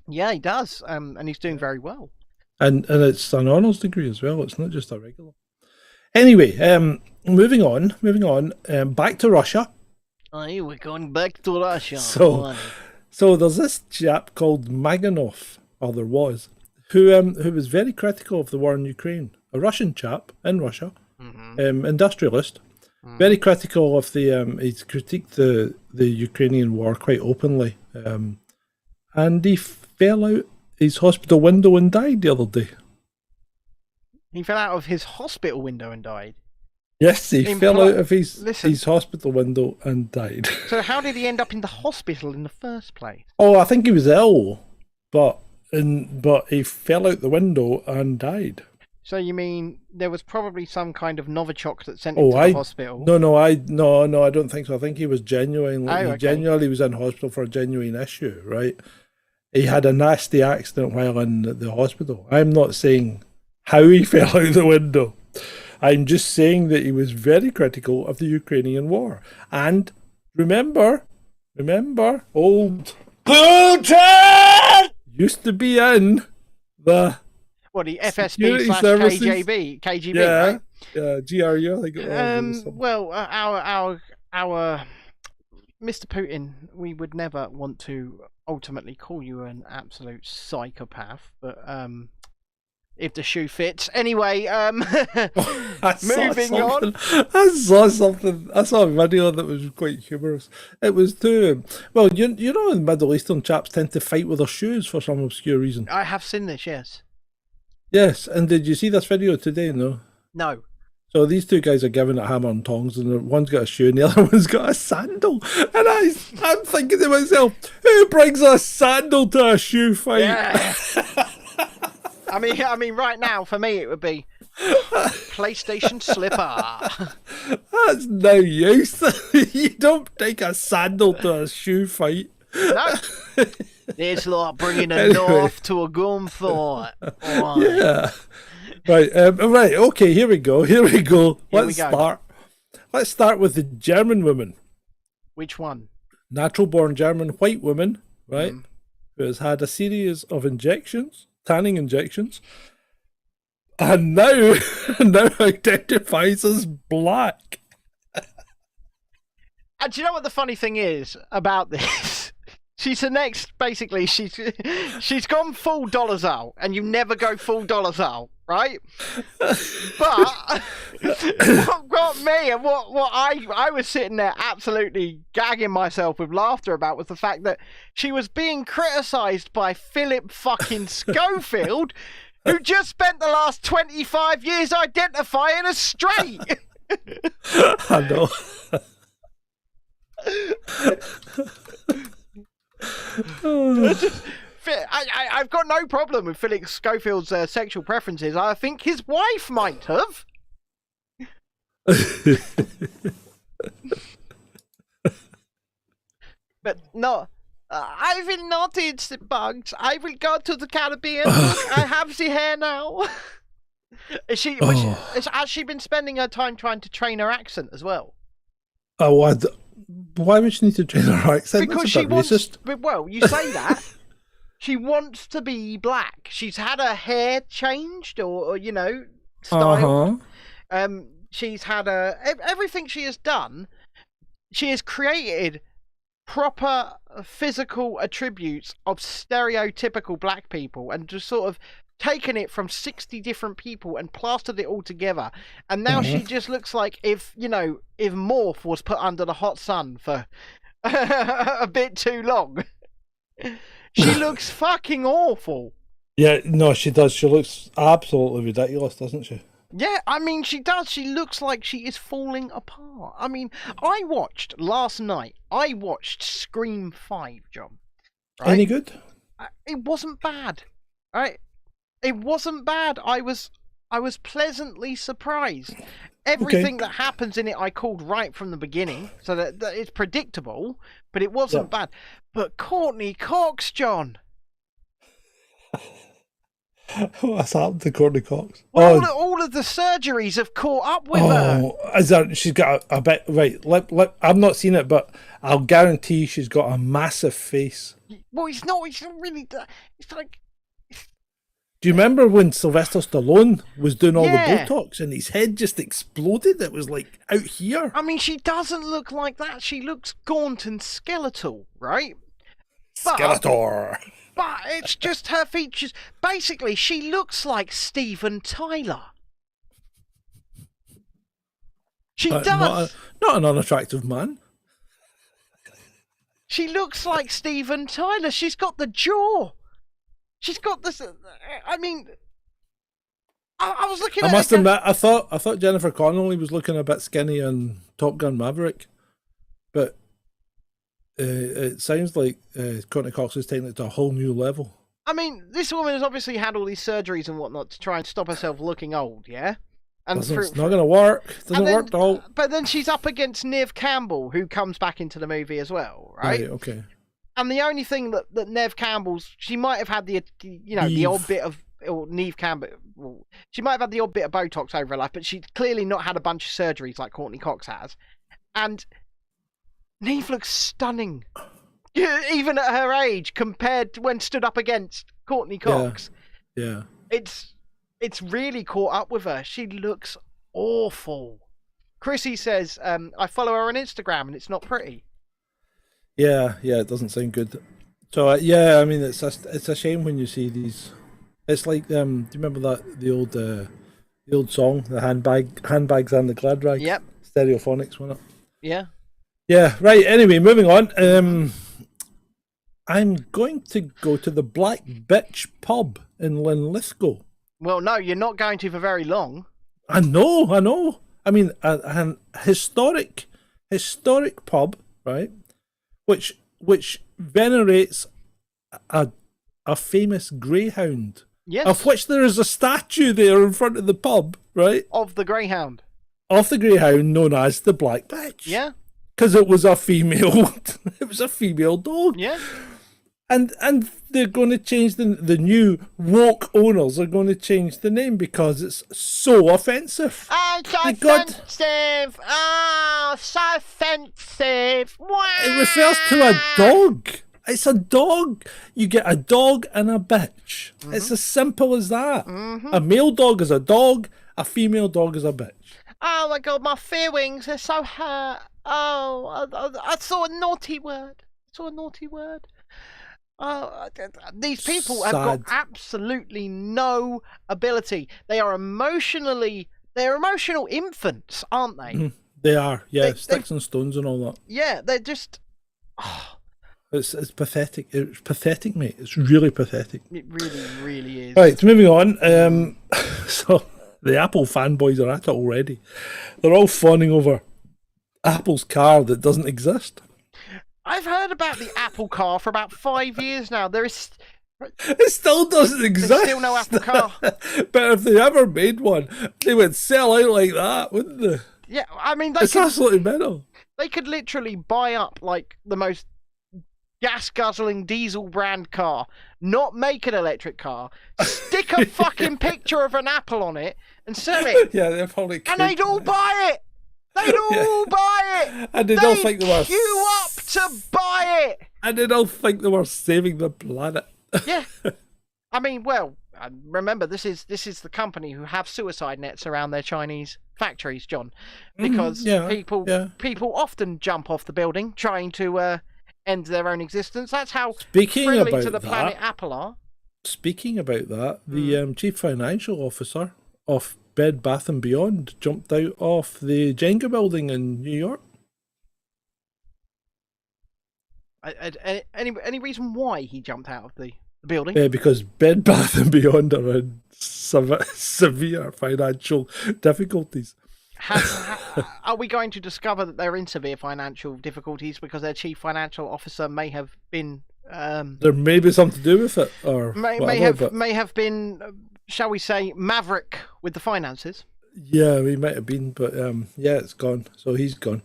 Yeah, he does, and he's doing very well. And it's an honours degree as well. It's not just a regular. Anyway, moving on, back to Russia. Aye, we're going back to Russia. So there's this chap called Maganov, or there was, who was very critical of the war in Ukraine. A Russian chap in Russia, industrialist, very critical of the. He's critiqued the Ukrainian war quite openly, and he fell out his hospital window and died the other day. He fell out of his hospital window and died? Yes, he fell out of his hospital window and died. So how did he end up in the hospital in the first place? Oh, I think he was ill, but he fell out the window and died. So you mean there was probably some kind of Novichok that sent him to the hospital? No, I don't think so. I think he was genuinely, genuinely was in hospital for a genuine issue, right? He had a nasty accident while in the hospital. I'm not saying how he fell out the window. I'm just saying that he was very critical of the Ukrainian war. And remember, old Putin used to be in the the FSB / KGB, yeah, right? Yeah, GRU, I think it was. Well, our Mr. Putin, we would never want to ultimately call you an absolute psychopath, but if the shoe fits. Anyway, moving on. I saw a video that was quite humorous. It was well, you know, the Middle Eastern chaps tend to fight with their shoes for some obscure reason. I have seen this, yes. Yes, and did you see this video today? No. No. So these two guys are giving it hammer and tongs, and one's got a shoe and the other one's got a sandal. And I'm thinking to myself, who brings a sandal to a shoe fight? Yeah. I mean, right now for me it would be PlayStation slipper. That's no use. You don't take a sandal to a shoe fight. No. It's like bringing a knife to a gunfight. Oh, yeah. Right, right, okay, here we go. Let's start. Let's start with the German woman. Which one? Natural-born German white woman, right, who has had a series of tanning injections, and now identifies as black. And do you know what the funny thing is about this? She's the next, basically, she's gone full dollars out, and you never go full dollars out, right? But what got me, and what I was sitting there absolutely gagging myself with laughter about, was the fact that she was being criticised by Philip fucking Schofield, who just spent the last 25 years identifying as straight. I know. I've got no problem with Philip Schofield's sexual preferences. I think his wife might have. But no, I will not eat the bugs. I will go to the Caribbean. I have the hair now. Has she been spending her time trying to train her accent as well? Oh, why would she need to train her accent? Because she wants. Well, you say that. She wants to be black. She's had her hair changed, or styled. She's had everything she has done. She has created proper physical attributes of stereotypical black people, and just sort of taken it from 60 different people and plastered it all together. And now she just looks like if Morph was put under the hot sun for a bit too long. She looks fucking awful. Yeah, no, she does. She looks absolutely ridiculous, doesn't she? Yeah, I mean, she does. She looks like she is falling apart. I mean, last night, I watched Scream 5, John. Right? Any good? It wasn't bad. Right? It wasn't bad. I was pleasantly surprised. Everything that happens in it I called right from the beginning, so that it's predictable, but it wasn't bad. But Courtney Cox, John. What's happened to Courtney Cox? Well, all of the surgeries have caught up with her. She's got a bit, right, I've not seen it, but I'll guarantee she's got a massive face. Well, it's not really, it's like... Do you remember when Sylvester Stallone was doing all the Botox and his head just exploded? It was like out here. I mean, she doesn't look like that. She looks gaunt and skeletal, right? Skeletor. But it's just her features. Basically, she looks like Steven Tyler. She does. Not an unattractive man. She looks like Steven Tyler. She's got the jaw. She's got this. I mean, I was looking. I must admit, I thought Jennifer Connelly was looking a bit skinny on Top Gun Maverick, but it sounds like Courtney Cox is taking it to a whole new level. I mean, this woman has obviously had all these surgeries and whatnot to try and stop herself looking old. Yeah, and it's not going to work. It doesn't work at all. But then she's up against Neve Campbell, who comes back into the movie as well, right? Right. Okay. And the only thing that Neve Campbell's, she might have had the odd bit of, or Neve Campbell, well, she might have had the odd bit of Botox over her life, but she's clearly not had a bunch of surgeries like Courtney Cox has. And Neve looks stunning, even at her age, compared to when stood up against Courtney Cox. Yeah. It's really caught up with her. She looks awful. Chrissy says, I follow her on Instagram and it's not pretty. Yeah, it doesn't sound good. So I mean, it's a shame when you see these. It's like do you remember the old song, the handbags and the glad rags? Yep. Stereophonics, wasn't it? Yeah. Yeah. Right. Anyway, moving on. I'm going to go to the Black Bitch pub in Linlithgow. Well, no, you're not going to for very long. I know. I mean, an historic pub, right? Which venerates a famous greyhound, yes, of which there is a statue there in front of the pub, right? Of the greyhound, known as the Black Bitch. Yeah, because it was a female. It was a female dog. Yeah. And they're going to change the new woke owners are going to change the name because it's so offensive. Oh, so offensive! Oh, so offensive! Wow! It refers to a dog. It's a dog. You get a dog and a bitch. It's as simple as that. A male dog is a dog. A female dog is a bitch. Oh my god, my feelings are so hurt. Oh, I saw a naughty word. These people have got absolutely no ability. They're emotional infants, aren't they? They are, yeah, sticks and stones and all that. Yeah, they're just... Oh. It's pathetic. It's pathetic, mate. It's really pathetic. It really, really is. Right, moving on. So the Apple fanboys are at it already. They're all fawning over Apple's car that doesn't exist. I've heard about the Apple car for about 5 years now. It still doesn't exist. There's still no Apple car. But if they ever made one, they would sell out like that, wouldn't they? Yeah, I mean, it's absolutely mental. They could literally buy up like the most gas-guzzling diesel brand car, not make an electric car, stick a fucking picture of an apple on it, and sell it. Yeah, they probably could. And they'd all buy it. They'd all buy it. And they'd all think they were queue up to buy it. And they'd all think they were saving the planet. Yeah. I mean, well, remember, this is the company who have suicide nets around their Chinese factories, John, because people often jump off the building trying to end their own existence. That's how friendly to the planet Apple are. Speaking about that, the chief financial officer of Bed Bath & Beyond jumped out of the Jenga building in New York. Any reason why he jumped out of the building? Yeah, because Bed Bath & Beyond are in severe financial difficulties. Are we going to discover that they're in severe financial difficulties because their chief financial officer may have been... there may be something to do with it, or may have been, shall we say, maverick with the finances. Yeah, he might have been, but yeah, it's gone. So he's gone.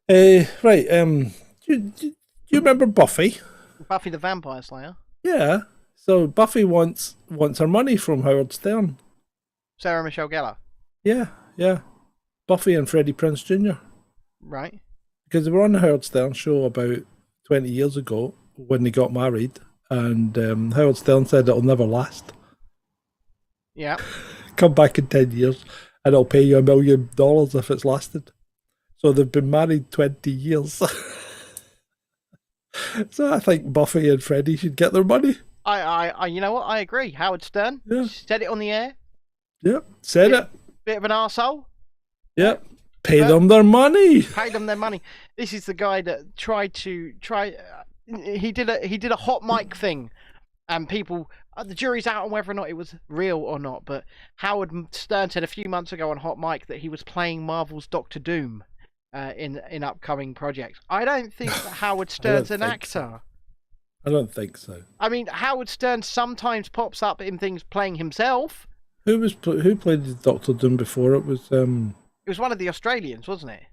Right. Do you remember Buffy? Buffy the Vampire Slayer. Yeah. So Buffy wants her money from Howard Stern. Sarah Michelle Gellar. Yeah. Buffy and Freddie Prinze Jr. Right. Because they were on the Howard Stern show about 20 years ago when they got married, and Howard Stern said it'll never last. Yeah. Come back in 10 years and I'll pay you $1 million if it's lasted. So they've been married 20 years. So I think Buffy and Freddie should get their money. I you know what? I agree. Howard Stern said it on the air. Yep, said it. Bit of an arsehole. Yep. Pay them their money. Pay them their money. This is the guy that he did a hot mic thing, and people, the jury's out on whether or not it was real or not. But Howard Stern said a few months ago on hot mic that he was playing Marvel's Doctor Doom in upcoming projects. I don't think that Howard Stern's an actor. So. I don't think so. I mean, Howard Stern sometimes pops up in things playing himself. Who played Doctor Doom before? It was It was one of the Australians, wasn't it?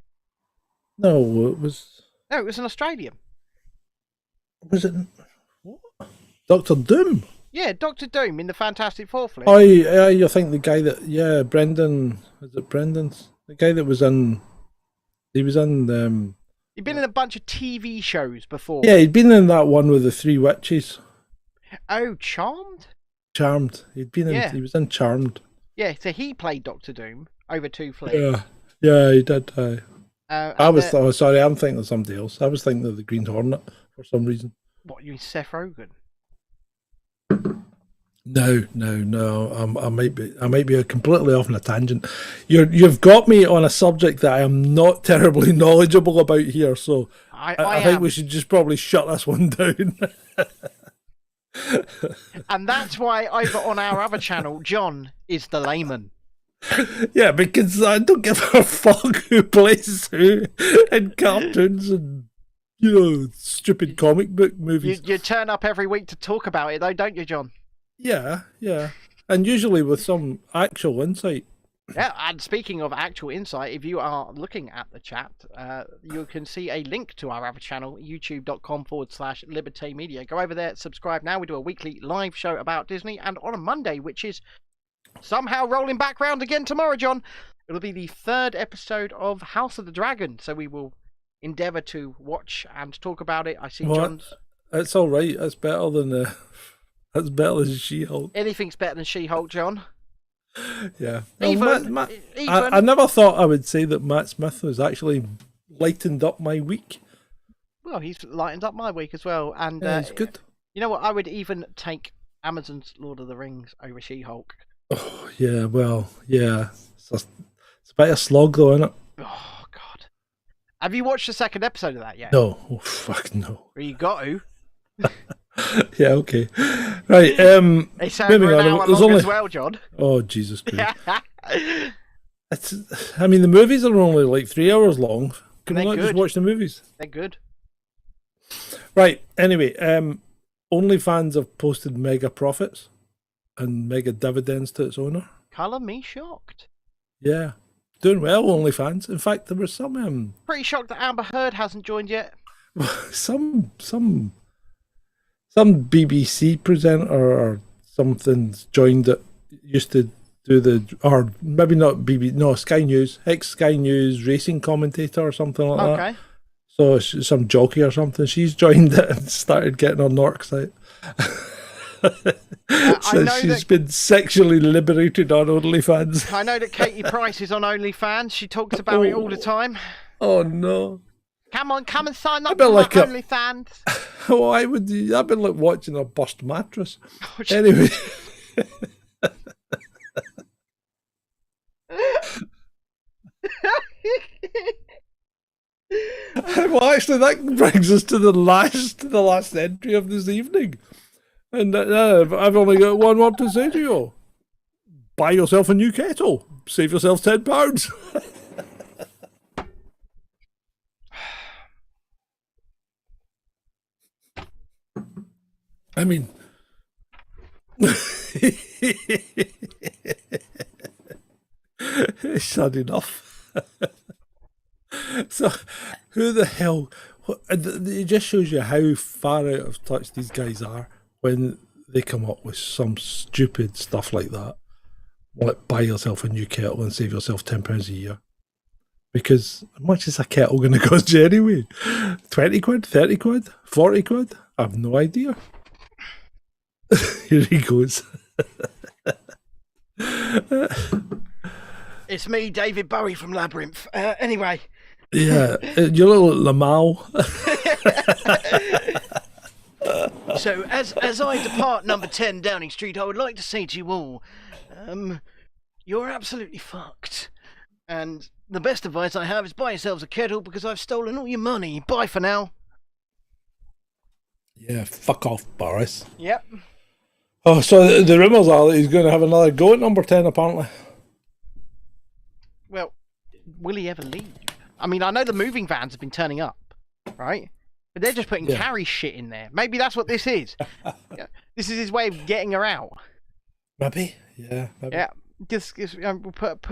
No, it was. No, it was an Australian. Was it what? Doctor Doom? Yeah, Doctor Doom in the Fantastic Four flick. Oh, yeah, you think the guy that Brendan? Is it Brendan's? The guy that was in. He was in. He'd been in a bunch of TV shows before. Yeah, he'd been in that one with the three witches. Oh, Charmed. Charmed. He'd been in. Yeah. He was in Charmed. Yeah, so he played Doctor Doom over 2 flicks. Yeah, he did. Oh, sorry, I'm thinking of somebody else. I was thinking of the Green Hornet for some reason. What, you mean Seth Rogen? No. I might be completely off on a tangent. You've got me on a subject that I am not terribly knowledgeable about here, so I think we should just probably shut this one down. And that's why over on our other channel, John is the layman. Yeah, because I don't give a fuck who plays who in cartoons and stupid comic book movies. You turn up every week to talk about it, though, don't you, John? Yeah, and usually with some actual insight. Yeah, and speaking of actual insight, if you are looking at the chat, you can see a link to our other channel, youtube.com/Liberté Media. Go over there, subscribe now. We do a weekly live show about Disney, and on a Monday, which is somehow rolling back round again tomorrow, John, it'll be the 3rd episode of House of the Dragon. So we will endeavour to watch and talk about it. I see John's... It's all right. That's better than She-Hulk. Anything's better than She-Hulk, John. Yeah. Even, I never thought I would say that Matt Smith was actually lightened up my week. Well, he's lightened up my week as well. And yeah, it's good. You know what? I would even take Amazon's Lord of the Rings over She-Hulk. Oh, yeah, well, yeah. It's a bit of a slog, though, isn't it? Oh, God. Have you watched the 2nd episode of that yet? No. Oh, fuck no. Well, you got to. Yeah, okay. Right, It's over an hour long as well, John. Oh, Jesus Christ. I mean, the movies are only like 3 hours long. Can we not just watch the movies? They're good. Right, anyway, OnlyFans have posted mega profits and mega dividends to its owner. Colour me shocked. Yeah, doing well, OnlyFans. In fact, there was some... Pretty shocked that Amber Heard hasn't joined yet. Some BBC presenter or something's joined that used to do or maybe not BBC, no, Sky News, ex-Sky News racing commentator or something like that. So some jockey or something, she's joined it and started getting on Nork's site. So she's been sexually liberated on OnlyFans. I know that Katie Price is on OnlyFans. She talks about it all the time. Oh no. Come on, come and sign up to my OnlyFans. Oh, I've been like watching a bust mattress. Anyway. Well, actually, that brings us to the last entry of this evening. And I've only got one word to say to you. Buy yourself a new kettle. Save yourself £10. I mean, it's sad enough. So, who the hell? It just shows you how far out of touch these guys are when they come up with some stupid stuff like that. Like, buy yourself a new kettle and save yourself £10 a year. Because how much is a kettle going to cost you anyway? 20 quid, 30 quid, 40 quid? I have no idea. Here he goes. It's me, David Bowie from Labyrinth. Anyway. Yeah, you look like Lamal. So, as I depart number 10 Downing Street, I would like to say to you all, you're absolutely fucked. And the best advice I have is buy yourselves a kettle because I've stolen all your money. Bye for now. Yeah, fuck off, Boris. Yep. Oh, so the rumours are that he's going to have another go at number 10, apparently. Well, will he ever leave? I mean, I know the moving vans have been turning up, right? But they're just putting Carrie's shit in there. Maybe that's what this is. This is his way of getting her out. Maybe, yeah. Maybe. Yeah, just put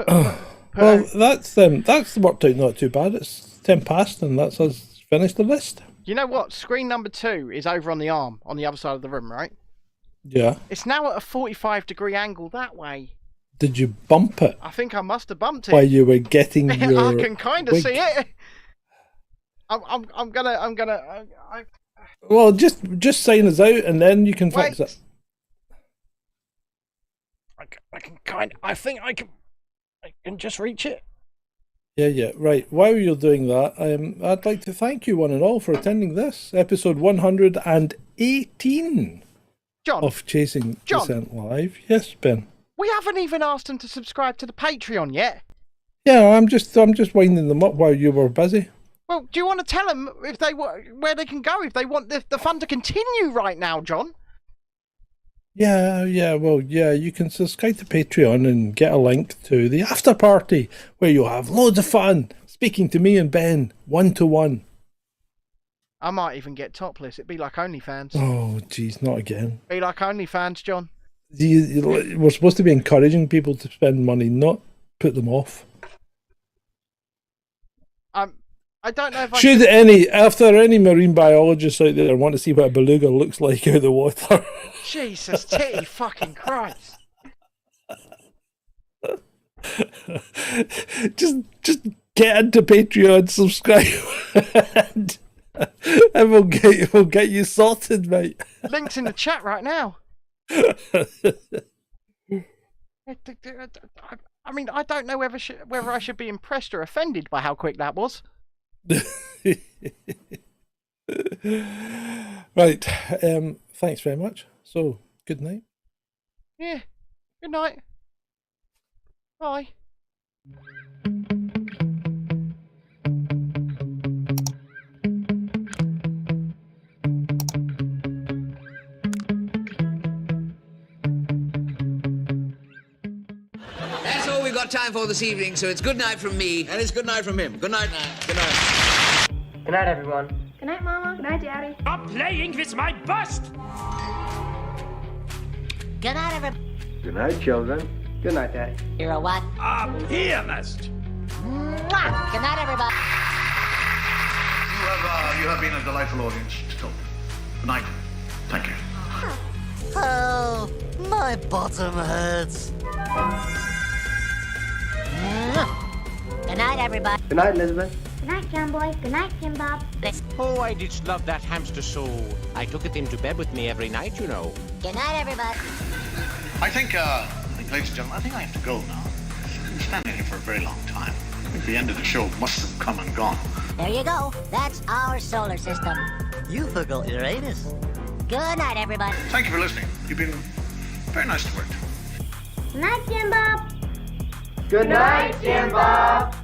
well, that's worked out not too bad. It's 10 past, and that's us finished the list. You know what? Screen number 2 is over on the arm, on the other side of the room, right? Yeah. It's now at a 45-degree angle that way. Did you bump it? I think I must have bumped it. While you were getting your I can kind of see it. I'm gonna. Well, just sign us out, and then you can fix it. I think I can just reach it. Yeah, right. While you're doing that, I'd like to thank you one and all for attending this episode 118 of Chasing Dissent Live. Yes, Ben. We haven't even asked them to subscribe to the Patreon yet. Yeah, I'm just winding them up while you were busy. Well, do you want to tell them if where they can go if they want the fun to continue right now, John? Yeah, you can subscribe to Patreon and get a link to the after party where you'll have loads of fun speaking to me and Ben one-to-one. I might even get topless. It'd be like OnlyFans. Oh, jeez, not again. Be like OnlyFans, John. We're supposed to be encouraging people to spend money, not put them off. I don't know if If there are any marine biologists out there want to see what a beluga looks like out of the water. Jesus, titty fucking Christ. just get into Patreon, subscribe, and we'll get you sorted, mate. Links in the chat right now. I mean, I don't know whether I should be impressed or offended by how quick that was. Right. Thanks very much. So, good night. Yeah. Good night. Bye. That's all we've got time for this evening, so it's good night from me. And it's good night from him. Good night. Good night. Good night, everyone. Good night, Mama. Good night, Daddy. Stop playing with my bust! Good night, everybody. Good night, children. Good night, Daddy. You're a what? A pianist! Mwah! Good night, everybody. You have been a delightful audience still. Good night. Thank you. Oh, my bottom hurts. Good night, everybody. Good night, Elizabeth. Good night, John Boy. Good night, Jim Bob. Oh, I did love that hamster so. I took it into bed with me every night, you know. Good night, everybody. I think, ladies and gentlemen, I think I have to go now. I've been standing here for a very long time. I think the end of the show must have come and gone. There you go. That's our solar system. You forgot Uranus. Good night, everybody. Thank you for listening. You've been very nice to work to. Good night, Jim Bob. Good night, Jim Bob.